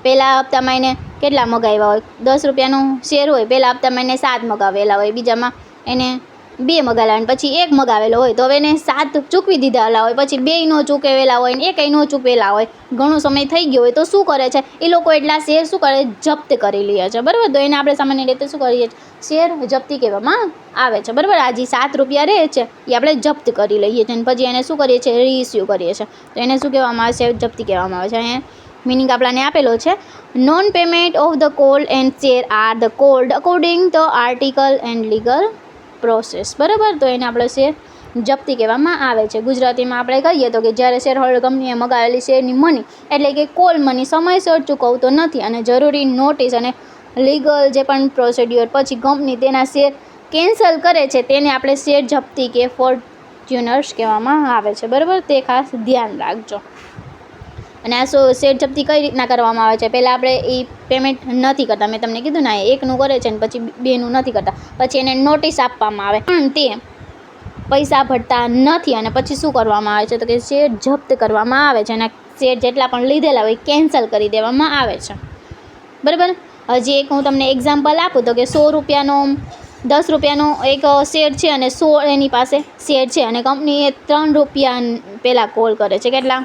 પહેલા હપ્તામાં એને કેટલા મગાવ્યા હોય? 10 રૂપિયાનો શેર હોય, પહેલા હપ્તામાં એને 7 મગાવેલા હોય, બીજામાં એને 2 મગાવેલા હોય, પછી 1 મગાવેલો હોય તો હવે એને 7 ચૂકવી દીધેલા હોય, પછી 2 ન ચૂકવેલા હોય ને 1 ન ચૂકવેલા હોય, ઘણો સમય થઈ ગયો હોય તો શું કરે છે એ લોકો? એટલા શેર શું કરે? જપ્ત કરી લે છે, બરાબર. તો એને આપણે સામાન્ય રીતે શું કરીએ? શેર જપ્તી કહેવામાં આવે છે, બરાબર. આ જે 7 રૂપિયા રહે છે એ આપણે જપ્ત કરી લઈએ છીએ અને પછી એને શું કરીએ છીએ? રીઇસ્યુ કરીએ છીએ. તો એને શું કહેવામાં આવે છે? જપ્તી કહેવામાં આવે છે. અહીંયા મિનિંગ આપણાને આપેલો છે. Non payment of the call and share are the cold according the article and legal process, બરાબર. તો એને આપણે શેર જપ્તી કહેવામાં આવે છે. ગુજરાતીમાં આપણે કહીએ તો કે જ્યારે શેર હોલ્ડર કંપનીએ મગાવેલી શેરની મની, એટલે કે કોલ મની સમયસર ચૂકવતો નથી અને જરૂરી નોટિસ અને લીગલ જે પણ પ્રોસિડ્યોર પછી કંપની તેના શેર કેન્સલ કરે છે તેને આપણે શેર જપ્તી કે ફોર્ચ્યુનર્સ કહેવામાં આવે છે, બરાબર. તે ખાસ ધ્યાન રાખજો. અને આ શેર જપ્તી કઈ રીતના કરવામાં આવે છે? પહેલાં આપણે એ પેમેન્ટ નથી કરતા, મેં તમને કીધું ને, 1નું કરે છે ને પછી 2નું નથી કરતા, પછી એને નોટિસ આપવામાં આવે પણ તે પૈસા ભરતા નથી અને પછી શું કરવામાં આવે છે? તો કે શેર જપ્ત કરવામાં આવે છે અને શેર જેટલા પણ લીધેલા હોય કેન્સલ કરી દેવામાં આવે છે, બરાબર. હજી એક હું તમને એક્ઝામ્પલ આપું તો કે 100 રૂપિયાનો 10 રૂપિયાનો એક શેર છે અને 100 એની પાસે શેર છે અને કંપનીએ 3 રૂપિયા પહેલાં કોલ કરે છે. કેટલા?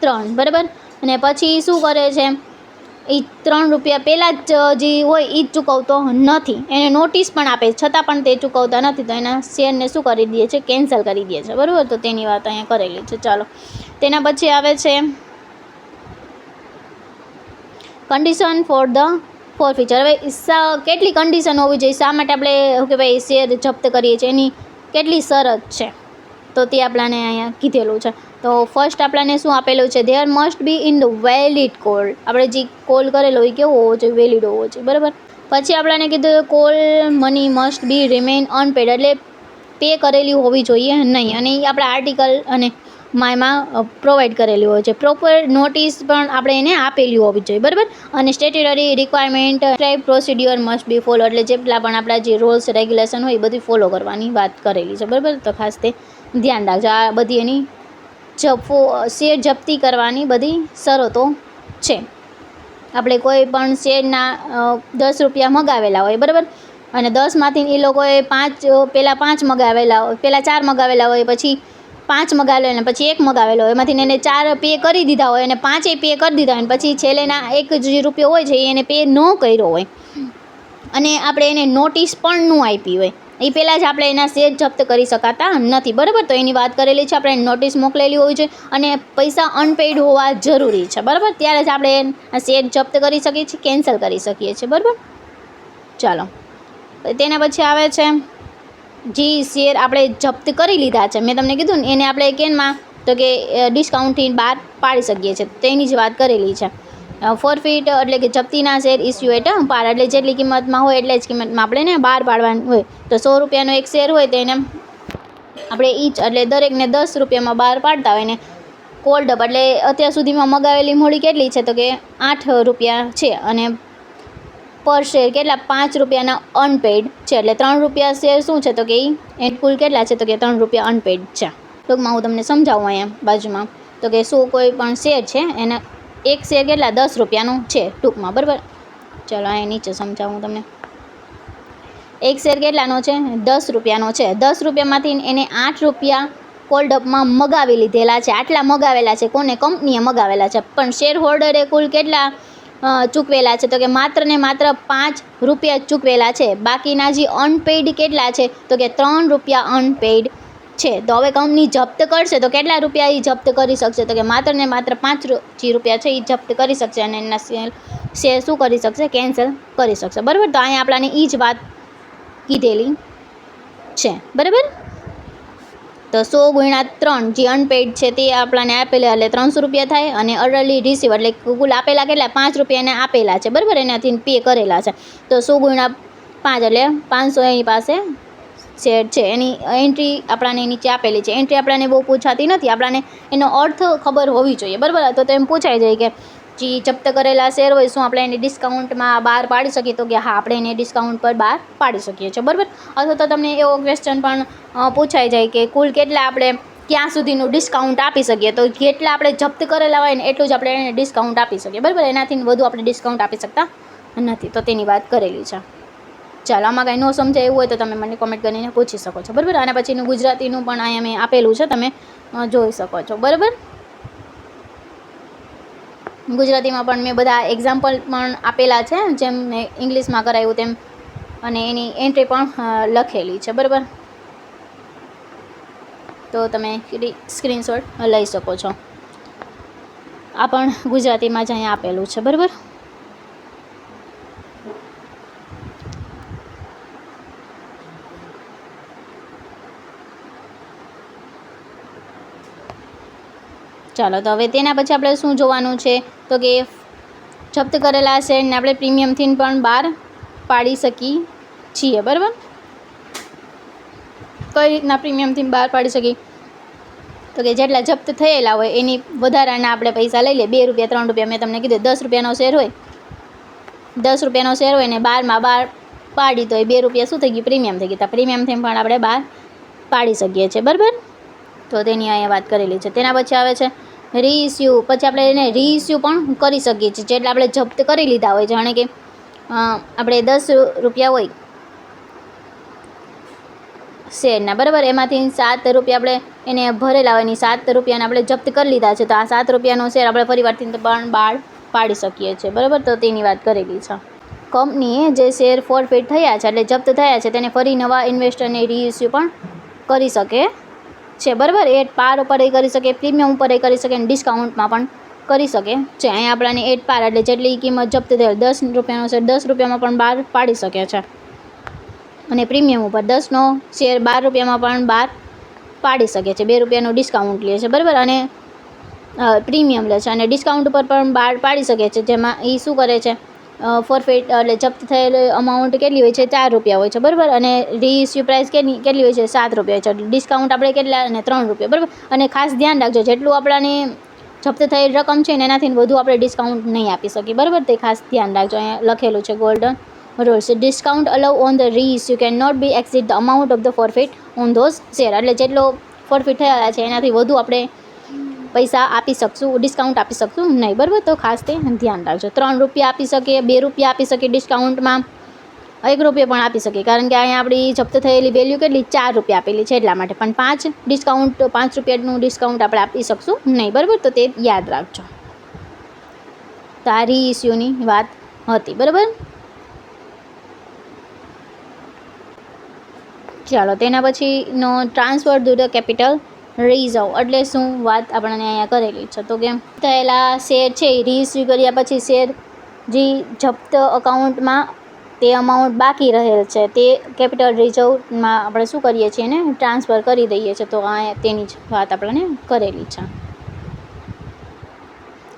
3, બરાબર. અને પછી શું કરે છે? એ 3 રૂપિયા પહેલાં જ જે હોય એ જ ચૂકવતો નથી, એને નોટિસ પણ આપે છતાં પણ તે ચૂકવતા નથી, તો એના શેરને શું કરી દે છે? કેન્સલ કરી દે છે, બરાબર. તો તેની વાત અહીંયા કરેલી છે. ચાલો, તેના પછી આવે છે કન્ડિશન ફોર ધ ફોરફીચર. હવે કેટલી કન્ડિશન હોવી જોઈએ? શા માટે આપણે કે ભાઈ શેર જપ્ત કરીએ છીએ? એની કેટલી શરત છે? તો તે આપણને અહીંયા કીધેલું છે. તો ફર્સ્ટ આપણને શું આપેલું છે? There must be in the valid call. આપણે જે કોલ કરેલો એ કેવો હોવો જોઈએ? વેલિડ હોવો જોઈએ, બરાબર. પછી આપણને કીધું call money must be remain unpaid, એટલે પે કરેલી હોવી જોઈએ નહીં અને એ આપણા આર્ટિકલ અને એમાં પ્રોવાઈડ કરેલી હોય છે. પ્રોપર નોટિસ પણ આપણે એને આપેલી હોવી જોઈએ, બરાબર. અને સ્ટેટ્યુટરી રિક્વાયરમેન્ટ પ્રોસિડ્યોર મસ્ટ બી ફોલો, એટલે જેટલા પણ આપણા જે રૂલ્સ રેગ્યુલેશન હોય એ બધી ફોલો કરવાની વાત કરેલી છે, બરાબર. તો ખાસ તે ધ્યાન રાખજો. આ બધી એની શેર જપ્તી કરવાની બધી શરતો છે. આપણે કોઈ પણ શેરના 10 રૂપિયા મગાવેલા હોય, બરાબર, અને 10માંથી એ લોકોએ 5 મગાવેલા હોય, પહેલાં 4 મગાવેલા હોય, પછી 5 મગાવેલા હોય અને પછી 1 મગાવેલો હોય, એમાંથી એને 4 પે કરી દીધા હોય અને 5 પે કરી દીધા હોય, પછી છેલ્લેના 1 જે રૂપિયો હોય છે એને પે ન કર્યો હોય અને આપણે એને નોટિસ પણ ન આપી હોય, એ પહેલાં જ આપણે એના શેર જપ્ત કરી શકાતા નથી, બરાબર. તો એની વાત કરેલી છે. આપણે નોટિસ મોકલેલી હોવી જોઈએ અને પૈસા અનપેઇડ હોવા જરૂરી છે, બરાબર. ત્યારે જ આપણે શેર જપ્ત કરી શકીએ છીએ, કેન્સલ કરી શકીએ છીએ, બરાબર. ચાલો, તેના પછી આવે છે જે શેર આપણે જપ્ત કરી લીધા છે, મેં તમને કીધું ને, એને આપણે કેનમાં તો કે ડિસ્કાઉન્ટથી બહાર પાડી શકીએ છીએ, તેની જ વાત કરેલી છે. ફોરફિટ એટલે કે જપ્તીના શેર ઇસ્યુ એટ પાર, એટલે જેટલી કિંમતમાં હોય એટલે જ કિંમતમાં આપણે ને બહાર પાડવાનું હોય. તો 100 રૂપિયાનો એક શેર હોય તો એને આપણે ઈચ એટલે દરેકને 10 રૂપિયામાં બહાર પાડતા હોય ને કોલ્ડ અપ એટલે અત્યાર સુધીમાં મગાવેલી મૂડી કેટલી છે તો કે 8 રૂપિયા છે અને પર શેર કેટલા 5 રૂપિયાના અનપેડ છે, એટલે 3 રૂપિયા શેર શું છે તો કે એ કુલ કેટલા છે તો કે 3 રૂપિયા અનપેડ છે. ટૂંકમાં હું તમને સમજાવું અહીંયા બાજુમાં તો કે શું કોઈ પણ શેર છે એના એક શેર કેટલા 10 રૂપિયાનું છે ટૂંકમાં, બરાબર. ચલો અહીંયા નીચે સમજાવું તમને. એક શેર કેટલાનો છે 10 રૂપિયાનો છે. 10 રૂપિયામાંથી એને 8 રૂપિયા કોલ્ડ અપમાં મગાવી લીધેલા છે. આટલા મગાવેલા છે કોને? કંપનીએ મગાવેલા છે. પણ શેર હોલ્ડરે કુલ કેટલા ચૂકવેલા છે તો કે માત્ર ને માત્ર 5 રૂપિયા ચૂકવેલા છે. બાકીના જે અનપેઇડ કેટલા છે તો કે 3 રૂપિયા અનપેઇડ છે. તો હવે કંપની જપ્ત કરશે તો કેટલા રૂપિયા એ જપ્ત કરી શકશે તો કે માત્ર ને માત્ર 5 રૂપિયા છે એ જપ્ત કરી શકશે અને એના શેર શું કરી શકશે? કેન્સલ કરી શકશે, બરાબર. તો અહીંયા આપણાને એ જ વાત કીધેલી છે, બરાબર. તો 100 × 3 જે અનપેઇડ છે તે આપણાને આપેલા એટલે 300 રૂપિયા થાય અને અર્લી રિસીવ એટલે કુલ આપેલા કેટલા 5 રૂપિયાને આપેલા છે, બરાબર. એનાથી પે કરેલા છે. તો 100 × 5 એટલે 500 એની પાસે શેર છે. એની એન્ટ્રી આપણાને નીચે આપેલી છે. એન્ટ્રી આપણાને બહુ પૂછાતી નથી, આપણાને એનો અર્થ ખબર હોવી જોઈએ, બરાબર. તો એમ પૂછાઈ જાય કે જે જપ્ત કરેલા શેર હોય શું આપણે એને ડિસ્કાઉન્ટમાં બહાર પાડી શકીએ તો કે હા, આપણે એને ડિસ્કાઉન્ટ પર બહાર પાડી શકીએ છીએ, બરાબર. અથવા તો તમને એવો ક્વેશ્ચન પણ પૂછાઈ જાય કે કુલ કેટલા આપણે ક્યાં સુધીનું ડિસ્કાઉન્ટ આપી શકીએ, તો જેટલા આપણે જપ્ત કરેલા હોય ને એટલું જ આપણે એને ડિસ્કાઉન્ટ આપી શકીએ, બરાબર. એનાથી વધુ આપણે ડિસ્કાઉન્ટ આપી શકતા નથી, તો તેની વાત કરેલી છે. ચાલો, આમાં કાંઈ ન સમજાય એવું હોય તો તમે મને કોમેન્ટ કરીને પૂછી શકો છો, બરાબર. આના પછીનું ગુજરાતીનું પણ અહીંયા મેં આપેલું છે, તમે જોઈ શકો છો, બરાબર. ગુજરાતીમાં પણ મેં બધા એક્ઝામ્પલ પણ આપેલા છે, જેમ મેં ઇંગ્લિશમાં કરાવ્યું તેમ, અને એની એન્ટ્રી પણ લખેલી છે, બરાબર. તો તમે સ્ક્રીનશોટ લઈ શકો છો. આ પણ ગુજરાતીમાં જ અહીંયા આપેલું છે, બરાબર. ચાલો, તો હવે તેના પછી આપણે શું જોવાનું છે તો કે જપ્ત કરેલા શેરને આપણે પ્રીમિયમથી પણ બહાર પાડી શકીએ છીએ, બરાબર. કઈ રીતના પ્રીમિયમથી બહાર પાડી શકીએ તો કે જેટલા જપ્ત થયેલા હોય એની વધારાના આપણે પૈસા લઈ લે. 2 રૂપિયા 3 રૂપિયા મેં તમને કીધું 10 રૂપિયાનો શેર હોય, 10 રૂપિયાનો શેર હોય ને 12માં બહાર પાડી તો એ 2 રૂપિયા શું થઈ ગયું? પ્રીમિયમ થઈ ગયું. તો પ્રીમિયમથી પણ આપણે બહાર પાડી શકીએ છીએ, બરાબર. તો તેની અહીંયા વાત કરેલી છે. તેના પછી આવે છે રીઇસ્યુ. પછી આપણે એને રીઇસ્યુ પણ કરી શકીએ છીએ. જેટલા આપણે જપ્ત કરી લીધા હોય, જાણે કે આપણે 10 રૂપિયા હોય શેરના, બરાબર. એમાંથી 7 રૂપિયા આપણે એને ભરેલા હોય, એની 7 રૂપિયાને આપણે જપ્ત કરી લીધા છે, તો આ 7 રૂપિયાનો શેર આપણે ફરીવારથી પણ બહાર પાડી શકીએ છીએ, બરાબર. તો તેની વાત કરેલી છે. કંપનીએ જે શેર ફોરફિટ થયા છે એટલે જપ્ત થયા છે તેને ફરી નવા ઇન્વેસ્ટરને રીઇસ્યુ પણ કરી શકે છે, બરાબર. એટ પાર ઉપર એ કરી શકે, પ્રીમિયમ ઉપર એ કરી શકે અને ડિસ્કાઉન્ટમાં પણ કરી શકે છે. અહીંયા આપણાને એટ પાર એટલે જેટલી કિંમત જપ્ત થયેલ 10 રૂપિયાનો શેર 10 રૂપિયામાં પણ બહાર પાડી શકે છે અને પ્રીમિયમ ઉપર 10નો શેર 12 રૂપિયામાં પણ બહાર પાડી શકે છે. 2 રૂપિયાનું ડિસ્કાઉન્ટ લે છે, બરાબર. અને પ્રીમિયમ લે છે અને ડિસ્કાઉન્ટ ઉપર પણ બહાર પાડી શકે છે, જેમાં એ શું કરે છે ફોરફિટ એટલે જપ્ત થયેલ અમાઉન્ટ કેટલી હોય છે? 4 રૂપિયા હોય છે, બરાબર. અને રીઇસ્યુ પ્રાઇસ કેટલી હોય છે? 7 રૂપિયા હોય છે. ડિસ્કાઉન્ટ આપણે કેટલા? અને 3 રૂપિયા, બરાબર. અને ખાસ ધ્યાન રાખજો, જેટલું આપણાને જપ્ત થયેલ રકમ છે ને એનાથી વધુ આપણે ડિસ્કાઉન્ટ નહીં આપી શકીએ, બરાબર. તે ખાસ ધ્યાન રાખજો. અહીંયા લખેલું છે golden rules. Discount allow on the reissue can not be exceed the amount of the forfeit on those share. એટલે જેટલો ફોરફિટ થયેલા છે એનાથી વધુ આપણે પૈસા આપી શકશું, ડિસ્કાઉન્ટ આપી શકશું નહીં, બરાબર. તો ખાસ તે ધ્યાન રાખજો. 3 રૂપિયા આપી શકીએ, 2 રૂપિયા આપી શકીએ ડિસ્કાઉન્ટમાં, 1 રૂપિયા પણ આપી શકીએ, કારણ કે અહીંયા આપણી જપ્ત થયેલી વેલ્યુ કેટલી? 4 રૂપિયા આપેલી છે એટલા માટે. પણ 5 રૂપિયાનું ડિસ્કાઉન્ટ આપણે આપી શકશું નહીં, બરાબર. તો તે યાદ રાખજો. તો આ રીઇસ્યુની વાત હતી, બરાબર. ચાલો, તેના પછીનો transfer to the capital reserve એટલે શું વાત આપણને અહીંયા કરેલી છે તો કેમ થયેલા શેર છે એ રીઇસ્યુ કર્યા પછી શેર જે જપ્ત અકાઉન્ટમાં તે અમાઉન્ટ બાકી રહેલ છે તે કેપિટલ રિઝર્વમાં આપણે શું કરીએ છીએ એને ટ્રાન્સફર કરી દઈએ છીએ. તો આ તેની જ વાત આપણને કરેલી છે.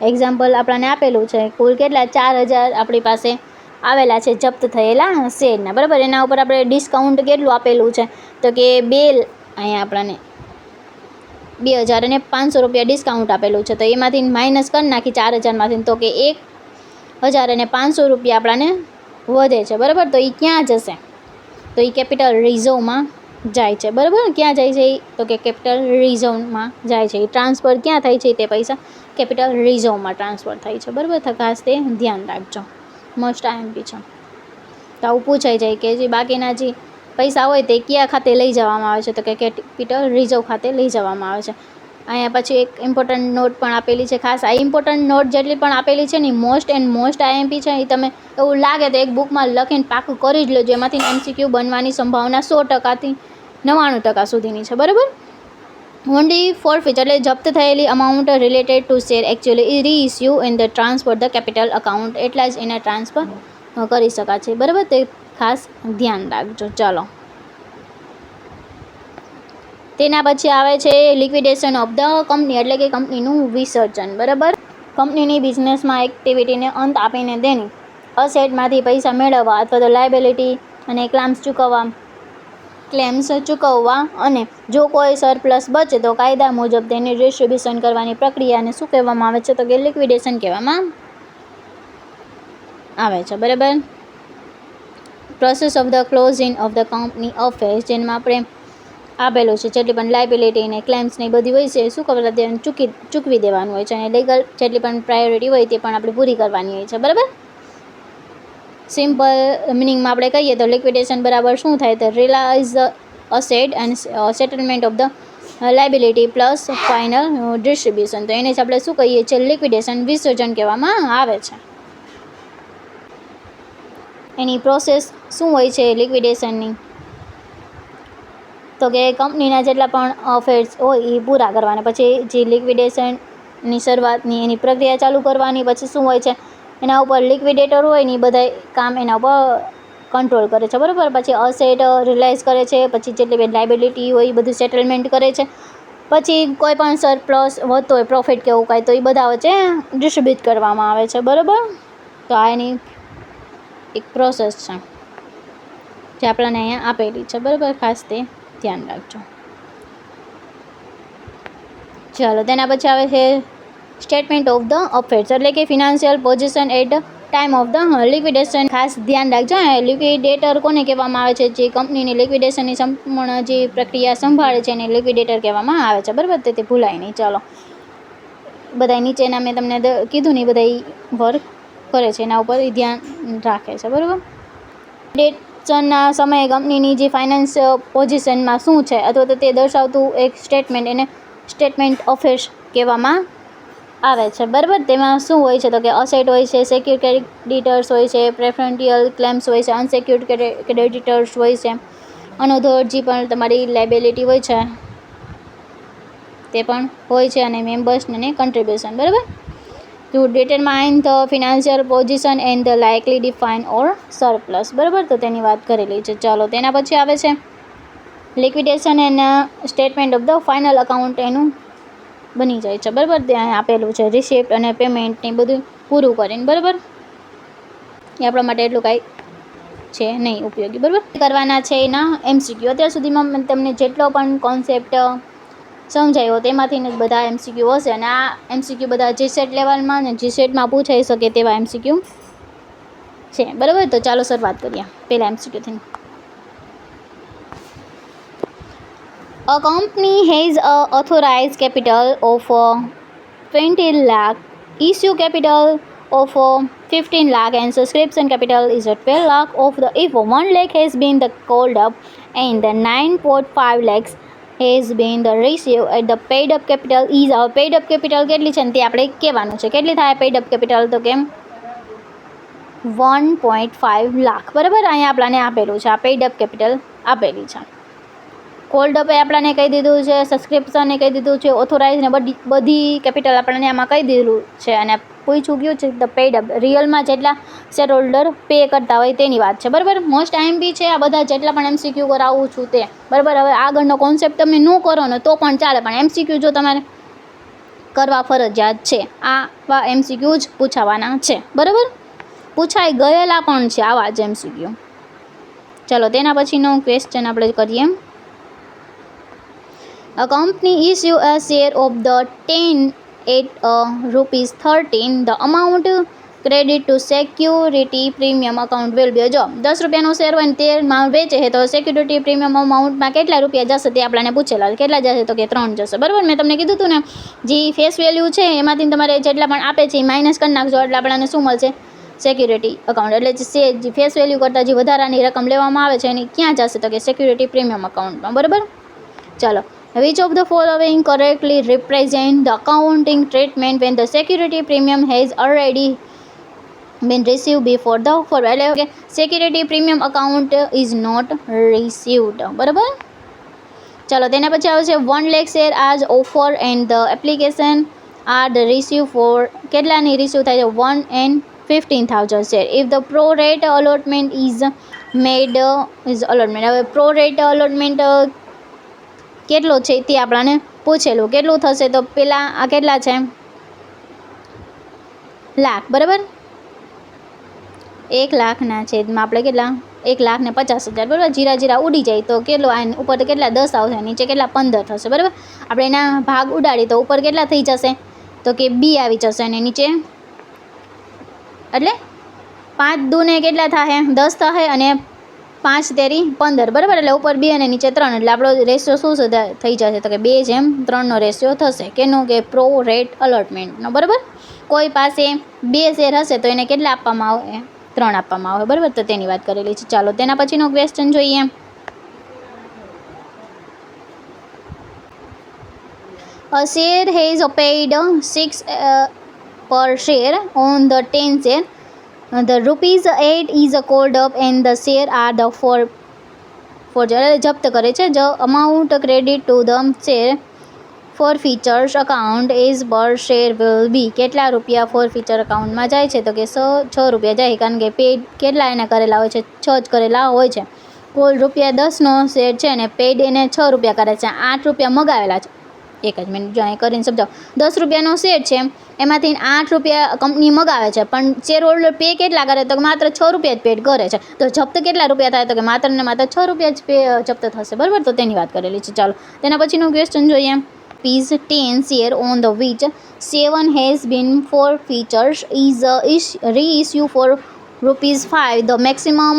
એક્ઝામ્પલ આપણને આપેલું છે કુલ કેટલા 4000 આપણી પાસે આવેલા છે જપ્ત થયેલા શેરના, બરાબર. એના ઉપર આપણે ડિસ્કાઉન્ટ કેટલું આપેલું છે તો કે અહીંયા આપણને 2500 રૂપિયા ડિસ્કાઉન્ટ આપેલું છે. તો એમાંથી માઇનસ કરી નાખી 4000માંથી તો કે 1500 રૂપિયા આપણને વધે છે, બરાબર. તો એ ક્યાં જશે તો એ કેપિટલ રિઝર્વમાં જાય છે, બરાબર. ક્યાં જાય છે તો કે કેપિટલ રિઝર્વમાં જાય છે. એ ટ્રાન્સફર ક્યાં થાય છે તે પૈસા કેપિટલ રિઝર્વમાં ટ્રાન્સફર થાય છે, બરાબર. તો ખાસ તે ધ્યાન રાખજો, મોસ્ટ આઈએમપી છે. તો આવું પૂછાઈ જાય કે જે બાકીના જે પૈસા હોય તે કયા ખાતે લઈ જવામાં આવે છે તો કે કેપિટલ રિઝર્વ ખાતે લઈ જવામાં આવે છે. અહીંયા પછી એક ઇમ્પોર્ટન્ટ નોટ પણ આપેલી છે. ખાસ આ ઇમ્પોર્ટન્ટ નોટ જેટલી પણ આપેલી છે ને મોસ્ટ એન્ડ મોસ્ટ આઈએમપી છે. એ તમે એવું લાગે તો એક બુકમાં લખીને પાકું કરી જ લેજો. એમાંથી એમસીક્યુ બનવાની સંભાવના 100%થી 99% સુધીની છે, બરાબર. ઓનલી ફોરફીટ એટલે જપ્ત થયેલી amount related to share actually reissue in the transfer the capital account, એટલા જ એના ટ્રાન્સફર કરી શકાય છે, બરાબર. તે ખાસ ધ્યાન રાખજો. ચાલો, તેના પછી આવે છે લિક્વિડેશન ઓફ ધ કંપની એટલે કે કંપનીનું વિસર્જન, બરાબર. કંપનીની બિઝનેસમાં એક્ટિવિટીને અંત આપીને તેની અસેટમાંથી પૈસા મેળવવા અથવા તો લાયબિલિટી અને ક્લેમ્સ ચૂકવવા અને જો કોઈ સરપ્લસ બચે તો કાયદા મુજબ તેની ડિસ્ટ્રીબ્યુશન કરવાની પ્રક્રિયાને શું કહેવામાં આવે છે તો કે લિક્વિડેશન કહેવામાં આવે છે, બરાબર. Process of the closing of the company affairs, જેમાં આપણે આપેલું છે જેટલી પણ લાયબિલિટી ને ક્લેમ્સ ને બધી હોય છે શું કરવા દેવાનું ચૂકવી દેવાનું હોય છે. અને લીગલ જેટલી પણ પ્રાયોરિટી હોય તે પણ આપણે પૂરી કરવાની હોય છે, બરાબર. સિમ્પલ મિનિંગમાં આપણે કહીએ તો લિક્વિડેશન બરાબર શું થાય તો realise the asset and settlement of the liability plus final distribution. તો એને જ આપણે શું કહીએ છીએ લિક્વિડેશન, વિસર્જન કહેવામાં આવે છે. એની પ્રોસેસ શું હોય છે લિક્વિડેશનની તો કે કંપનીના જેટલા પણ અફેર્સ હોય એ પૂરા કરવાના, પછી જે લિક્વિડેશનની શરૂઆતની એની પ્રક્રિયા ચાલુ કરવાની, પછી શું હોય છે એના ઉપર લિક્વિડેટર હોય ને એ બધા કામ એના ઉપર કંટ્રોલ કરે છે, બરાબર. પછી અસેટ રિલાઇઝ કરે છે, પછી જેટલી બી લાયબિલિટી હોય એ બધું સેટલમેન્ટ કરે છે, પછી કોઈ પણ સરપ્લસ વધતો હોય પ્રોફિટ કે એવું કાંઈ તો એ બધા વચ્ચે ડિસ્ટ્રીબ્યુટ કરવામાં આવે છે, બરાબર. તો આ એની એક પ્રોસેસ છે જે આપણને અહીંયા આપેલી છે, બરાબર. ખાસ તે ધ્યાન રાખજો. ચાલો, તેના પછી આવે છે સ્ટેટમેન્ટ ઓફ ધ અફેર્સ એટલે કે financial position at time of the liquidation. ખાસ ધ્યાન રાખજો, લિક્વિડેટર કોને કહેવામાં આવે છે જે કંપનીની લિક્વિડેશનની સંપૂર્ણ જે પ્રક્રિયા સંભાળે છે એને લિક્વિડેટર કહેવામાં આવે છે, બરાબર. તે ભૂલાય નહીં. ચાલો, બધા નીચેના મેં તમને કીધું ને બધા વર્ક કરે છે એના ઉપર ધ્યાન રાખે છે, બરાબર. લિક્વિડેશનના સમયે કંપનીની જે ફાઇનાન્સ પોઝિશનમાં શું છે અથવા તો તે દર્શાવતું એક સ્ટેટમેન્ટ એને સ્ટેટમેન્ટ અફેર્સ કહેવામાં આવે છે, બરાબર. તેમાં શું હોય છે તો કે અસેટ હોય છે, સેક્યુર્ડ ક્રેડિટર્સ હોય છે, પ્રેફરન્શિયલ ક્લેમ્સ હોય છે, અનસેક્યુર્ડ ક્રેડિટર્સ હોય છે, અનધર જે પણ તમારી લાયબિલિટી હોય છે તે પણ હોય છે, અને મેમ્બર્સ અને કન્ટ્રીબ્યુશન, બરાબર. Two determine the financial position and the likely define or surplus, બરાબર. તો તેની વાત કરેલી છે. ચાલો, તેના પછી આવે છે liquidation and statement of the final account એનું બની જાય છે, બરાબર. ત્યાં આપેલું છે રિસિપ્ટ અને પેમેન્ટ ને બધું પૂરું કરીને, બરાબર. એ આપણા માટે એટલું કાંઈ છે નહીં ઉપયોગી, બરાબર. કરવાના છે એના એમસીક્યુ. અત્યાર સુધીમાં મેં તમને જેટલો પણ કોન્સેપ્ટ સમજાયો તેમાંથી જ બધા એમસીક્યુ હશે, અને આ એમસીક્યુ બધા જીસેટ લેવલમાં અને જીસેટમાં પૂછાઈ શકે તેવા એમસીક્યુ છે, બરાબર. તો ચાલો શરૂઆત કરીએ પહેલાં એમસીક્યુથી. A company has a authorized capital of 20 lakh, issue capital of 15 lakh and subscription capital is 12 lakh of the if 1 lakh has been the called up and the 9.5 lakhs has been the received at the paid up capital is our paid up capital કેટલી છે ને તે આપણે કહેવાનું છે. કેટલી થાય પેડ અપ કેપિટલ તો કેમ 1.5 લાખ, બરાબર. અહીંયા આપણને આપેલું છે આ પેડ અપ કેપિટલ આપેલી છે. કોલ્ડ અપ એ આપણને કહી દીધું છે, સબસ્ક્રિપ્શનને કહી દીધું છે, ઓથોરાઇઝ ને બધી કેપિટલ આપણને આમાં કહી દીધું છે, અને પૂછ્યું ગયું છે ધ પેડ અપ રિયલમાં જેટલા શેર હોલ્ડર પે કરતા હોય તેની વાત છે, બરાબર. મોસ્ટ IMP છે આ બધા જેટલા પણ MCQ કરાવું છું તે, બરાબર. હવે આગળનો કોન્સેપ્ટ તમે ન કરો ને તો પણ ચાલે, પણ MCQ જો તમારે કરવા ફરજિયાત છે. આવા MCQ જ પૂછાવાના છે, બરાબર. પૂછાઈ ગયેલા પણ છે આવા જ MCQ. ચલો તેના પછીનો ક્વેશ્ચન આપણે કરીએ. A company issue a share of the 10 at ₹13. The amount credit to security premium account will be. જો 10 રૂપિયાનો શેર હોય ને 13માં વેચે છે તો સિક્યુરિટી પ્રીમિયમ અમાઉન્ટમાં કેટલા રૂપિયા જશે તે આપણને પૂછેલા. કેટલા જશે તો કે 3 જશે, બરાબર. મેં તમને કીધું હતું ને જે ફેસ વેલ્યુ છે એમાંથી તમારે જેટલા પણ આપે છે એ માઇનસ કરી નાખજો એટલે આપણને શું મળશે, સિક્યુરિટી અકાઉન્ટ. એટલે જે ફેસ વેલ્યુ કરતાં જે વધારાની રકમ લેવામાં આવે છે એની ક્યાં જશે તો કે સિક્યુરિટી પ્રીમિયમ અકાઉન્ટમાં, બરાબર. ચાલો, which of the following correctly represent the accounting treatment when the security premium has already been received before the offer? એટલે કે security premium account is not received, બરાબર. ચાલો તેના પછી આવે છે 1 lakh share as offer and the application are the receive for કેટલાની રિસીવ થાય છે 1 and 15,000 share if the pro rate allotment is made is allotment. હવે pro rate allotment કેટલો છે તે આપણને પૂછેલું. કેટલું થશે તો પેલા આ કેટલા છે લાખ, બરાબર. 1 લાખના છેદમાં આપણે કેટલા 1,50,000, બરાબર. જીરા ઉડી જાય તો કેટલો આ ઉપર કેટલા 10 આવશે, નીચે કેટલા 15 થશે, બરાબર. આપણે એના ભાગ ઉડાડી તો ઉપર કેટલા થઈ જશે તો કે 2 આવી જશે અને નીચે એટલે 5 દૂને કેટલા થાય 10 થાય અને 5 તેરી 15, બરાબર. એટલે ઉપર 2 અને નીચે 3 એટલે આપણો રેશિયો શું થઈ જશે તો કે 2:3નો રેશિયો થશે. કેનો કે પ્રો રેટ અલોટમેન્ટનો, બરાબર. કોઈ પાસે 2 શેર હશે તો એને કેટલા આપવામાં આવે 3 આપવામાં આવે, બરાબર. તો તેની વાત કરેલી છે. ચાલો તેના પછીનો ક્વેશ્ચન જોઈએ. A share has paid 6 per share on the 10 share. The ₹8 is called up and the share are the for જપ્ત કરે છે. The amount credit to the share forfeitures account is per share will be. કેટલા રૂપિયા forfeiture અકાઉન્ટમાં જાય છે તો કે 6 રૂપિયા જાય, કારણ કે પેડ કેટલા એને કરેલા હોય છે 6 જ કરેલા હોય છે. કુલ ₹10નો શેર છે અને પેડ એને 6 રૂપિયા કરે છે, 8 રૂપિયા મગાવેલા છે. એક જ મિનિટ જો અહીં કરીને સમજાવો. 10 રૂપિયાનો શેર છે એમાંથી 8 રૂપિયા કંપની મગાવે છે, પણ શેર હોલ્ડર પે કેટલા કરે તો માત્ર 6 રૂપિયા જ પેડ કરે છે. તો જપ્ત કેટલા રૂપિયા થાય તો કે માત્ર ને માત્ર 6 રૂપિયા જ જપ્ત થશે, બરાબર. તો તેની વાત કરેલી છે. ચાલો તેના પછીનો ક્વેશ્ચન જોઈએ. Is 10 share on the which 7 has been forfeited is reissue for ₹5. The maximum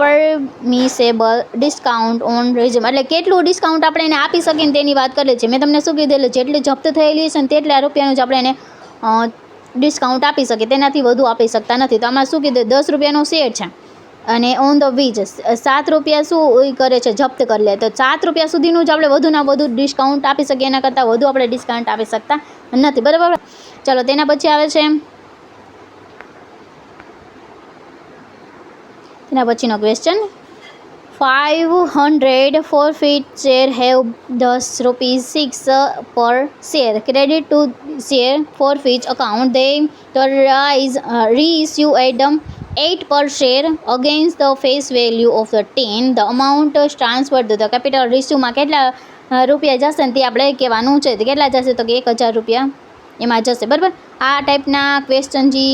permissible discount on resume. એટલે કેટલું ડિસ્કાઉન્ટ આપણે એને આપી શકીએ તેની વાત કરે છે. મેં તમને શું કીધેલું, જેટલી જપ્ત થયેલી છે ને તેટલા રૂપિયાનું જ આપણે એને ડિસ્કાઉન્ટ આપી શકીએ, તેનાથી વધુ આપી શકતા નથી. તો આમાં શું કીધું 10 રૂપિયાનો શેર છે અને ઓન ધ વીજ 7 રૂપિયા શું કરે છે જપ્ત કરી લે, તો 7 રૂપિયા સુધીનું જ આપણે વધુના વધુ ડિસ્કાઉન્ટ આપી શકીએ, એના કરતાં વધુ આપણે ડિસ્કાઉન્ટ આપી શકતા નથી, બરાબર. ચાલો તેના પછી આવે છે તેના પછીનો question. 500 forfeit share have ₹6 per share credit to share forfeit account. They reissue at 8 per share against the face value of the 10. The amount transferred to the capital reissue-માં કેટલા રૂપિયા જશે ને તે આપણે કહેવાનું છે. કેટલા જશે તો કે 1,000 રૂપિયા એમાં જશે, બરાબર. આ ટાઈપના ક્વેશ્ચન જે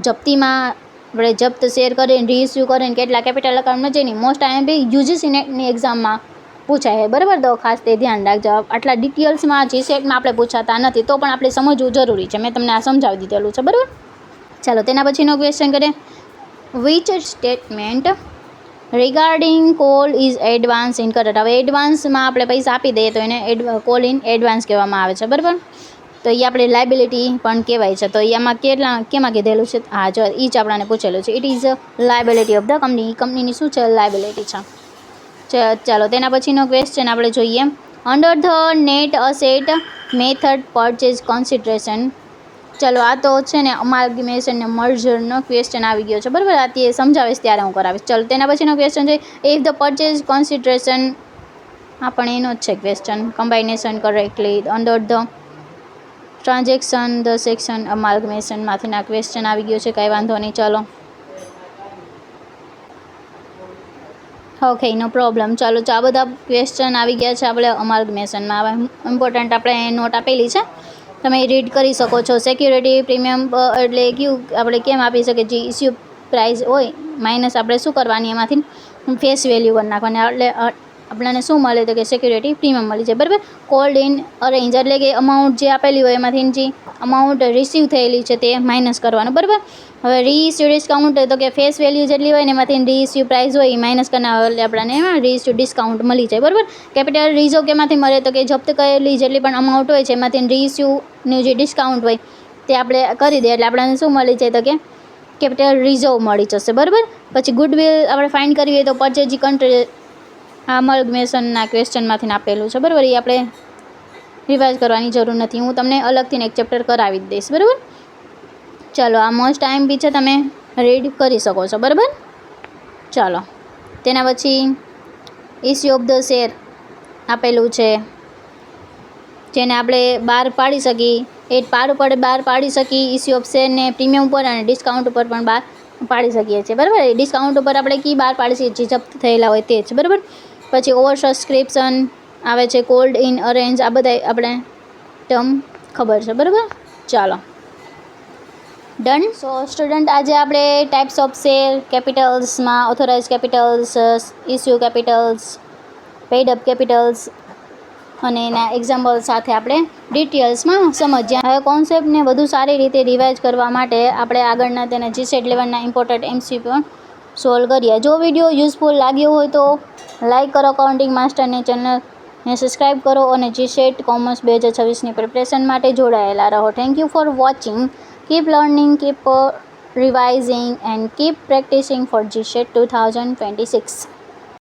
જપ્તીમાં આપણે જપ્ત શેર કરીને રીઇસ્યુ કરીને કેટલા કેપિટલ અકાઉન્ટમાં જઈને મોસ્ટ IMP UGC નેટની એક્ઝામમાં પૂછાય, બરાબર. તો ખાસ તે ધ્યાન રાખજો. આટલા ડિટેલ્સમાં GSETમાં આપણે પૂછાતા નથી, તો પણ આપણે સમજવું જરૂરી છે. મેં તમને આ સમજાવી દીધેલું છે, બરાબર. ચાલો તેના પછીનો ક્વેશ્ચન કરીએ. Which statement regarding call is advance in current. હવે એડવાન્સમાં આપણે પૈસા આપી દઈએ તો એને કોલ ઇન એડવાન્સ કહેવામાં આવે છે, બરાબર. તો એ આપણે લાયબિલિટી પણ કહેવાય છે. તો એમાં કેમાં કીધેલું છે, હા જો એ જ આપણને પૂછેલું છે. It is liability of the કંપનીની શું છે લાયબિલિટી છે. ચાલો તેના પછીનો ક્વેશ્ચન આપણે જોઈએ. Under the net asset method purchase consideration. ચાલો આ તો છે ને અમાલ્ગેમેશન ને મર્જરનો ક્વેશ્ચન આવી ગયો છે, બરાબર. આ તે સમજાવીશ ત્યારે હું કરાવીશ. ચાલો તેના પછીનો ક્વેશ્ચન છે. ઇફ ધ પરચેઝ કન્સિડરેશન, આ પણ એનો જ છે question. Combination correctly under the transaction the section અમાલ્ગમેશનમાંથીના ક્વેશ્ચન આવી ગયો છે, કાંઈ વાંધો નહીં. ચાલો ઓકે, નો પ્રોબ્લેમ. ચાલો આ બધા ક્વેશ્ચન આવી ગયા છે આપણે અમાલ્ગમેશનમાં. હવે ઇમ્પોર્ટન્ટ આપણે નોટ આપેલી છે, તમે રીડ કરી શકો છો. સિક્યુરિટી પ્રીમિયમ એટલે કયું આપણે કેમ આપી શકીએ? જે ઇસ્યુ પ્રાઇસ હોય માઇનસ આપણે શું કરવાની એમાંથી ફેસ વેલ્યુ કરી નાખવાની, એટલે આપણને શું મળે તો કે સિક્યુરિટી પ્રીમિયમ મળી જાય, બરાબર. કોલ્ડ ઇન અરેન્જ એટલે કે અમાઉન્ટ જે આપેલી હોય એમાંથી જે અમાઉન્ટ રિસીવ થયેલી છે તે માઇનસ કરવાનું, બરાબર. હવે રીઇસ્યુ ડિસ્કાઉન્ટ તો કે ફેસ વેલ્યુ જેટલી હોય ને એમાંથી રીઇસ્યુ પ્રાઇસ હોય એ માઇનસ કરનાર એટલે આપણને એમાં રીઇસ્યુ ડિસ્કાઉન્ટ મળી જાય, બરાબર. કેપિટલ રિઝર્વ કેમાંથી મળે તો કે જપ્ત કરેલી જેટલી પણ અમાઉન્ટ હોય છે એમાંથી રીઇસ્યુનું જે ડિસ્કાઉન્ટ હોય તે આપણે કરી દઈએ એટલે આપણને શું મળી જાય તો કે કેપિટલ રિઝર્વ મળી જશે, બરાબર. પછી ગુડવિલ આપણે ફાઇન્ડ કરવી હોય તો પરચેજી કન્ટ્રી અમાલ્ગમેશનના ક્વેશ્ચનમાંથી આપેલું છે, બરાબર. એ આપણે રિવાઇઝ કરવાની જરૂર નથી, હું તમને અલગથી એક ચેપ્ટર કરાવી જ દઈશ, બરાબર. ચાલો આ મોસ્ટ ટાઈમ બી છે, તમે રીડ કરી શકો છો, બરાબર. ચાલો તેના પછી ઇસ્યુ ઓફ ધ શેર આપેલું છે, જેને આપણે બહાર પાડી શકીએ, એ બહાર પાડી શકીએ ઇસ્યુ ઓફ શેરને પ્રીમિયમ ઉપર અને ડિસ્કાઉન્ટ ઉપર પણ બહાર પાડી શકીએ છીએ, બરાબર. ડિસ્કાઉન્ટ ઉપર આપણે કી બહાર પાડી શકીએ જે જપ્ત થયેલા હોય તે જ, બરાબર. પછી ઓવર સબસ્ક્રિપ્શન આવે છે, કોલ્ડ ઇન અરેન્જ, આ બધા આપણે ટર્મ ખબર છે, બરાબર. ચાલો ડન. સો સ્ટુડન્ટ આજે આપણે ટાઈપ્સ ઓફ શેર, કેપિટલ્સમાં authorise capitals, issue capitals, paid up capitals અને એના એક્ઝામ્પલ સાથે આપણે ડિટેલ્સમાં સમજ્યા. હવે કોન્સેપ્ટને વધુ સારી રીતે રિવાઇઝ કરવા માટે આપણે આગળના તેને GSET લેવલના ઇમ્પોર્ટન્ટ MCQ પણ સોલ્વ કરીએ. જો વિડીયો યુઝફુલ લાગ્યો હોય તો લાઇક કરો, અકાઉન્ટિંગ માસ્ટરની ચેનલને સબસ્ક્રાઈબ કરો અને GSET કોમર્સ 2026ની પ્રિપરેશન માટે જોડાયેલા રહો. Thank you for watching. Keep learning, keep revising and keep practicing for GSET 2026.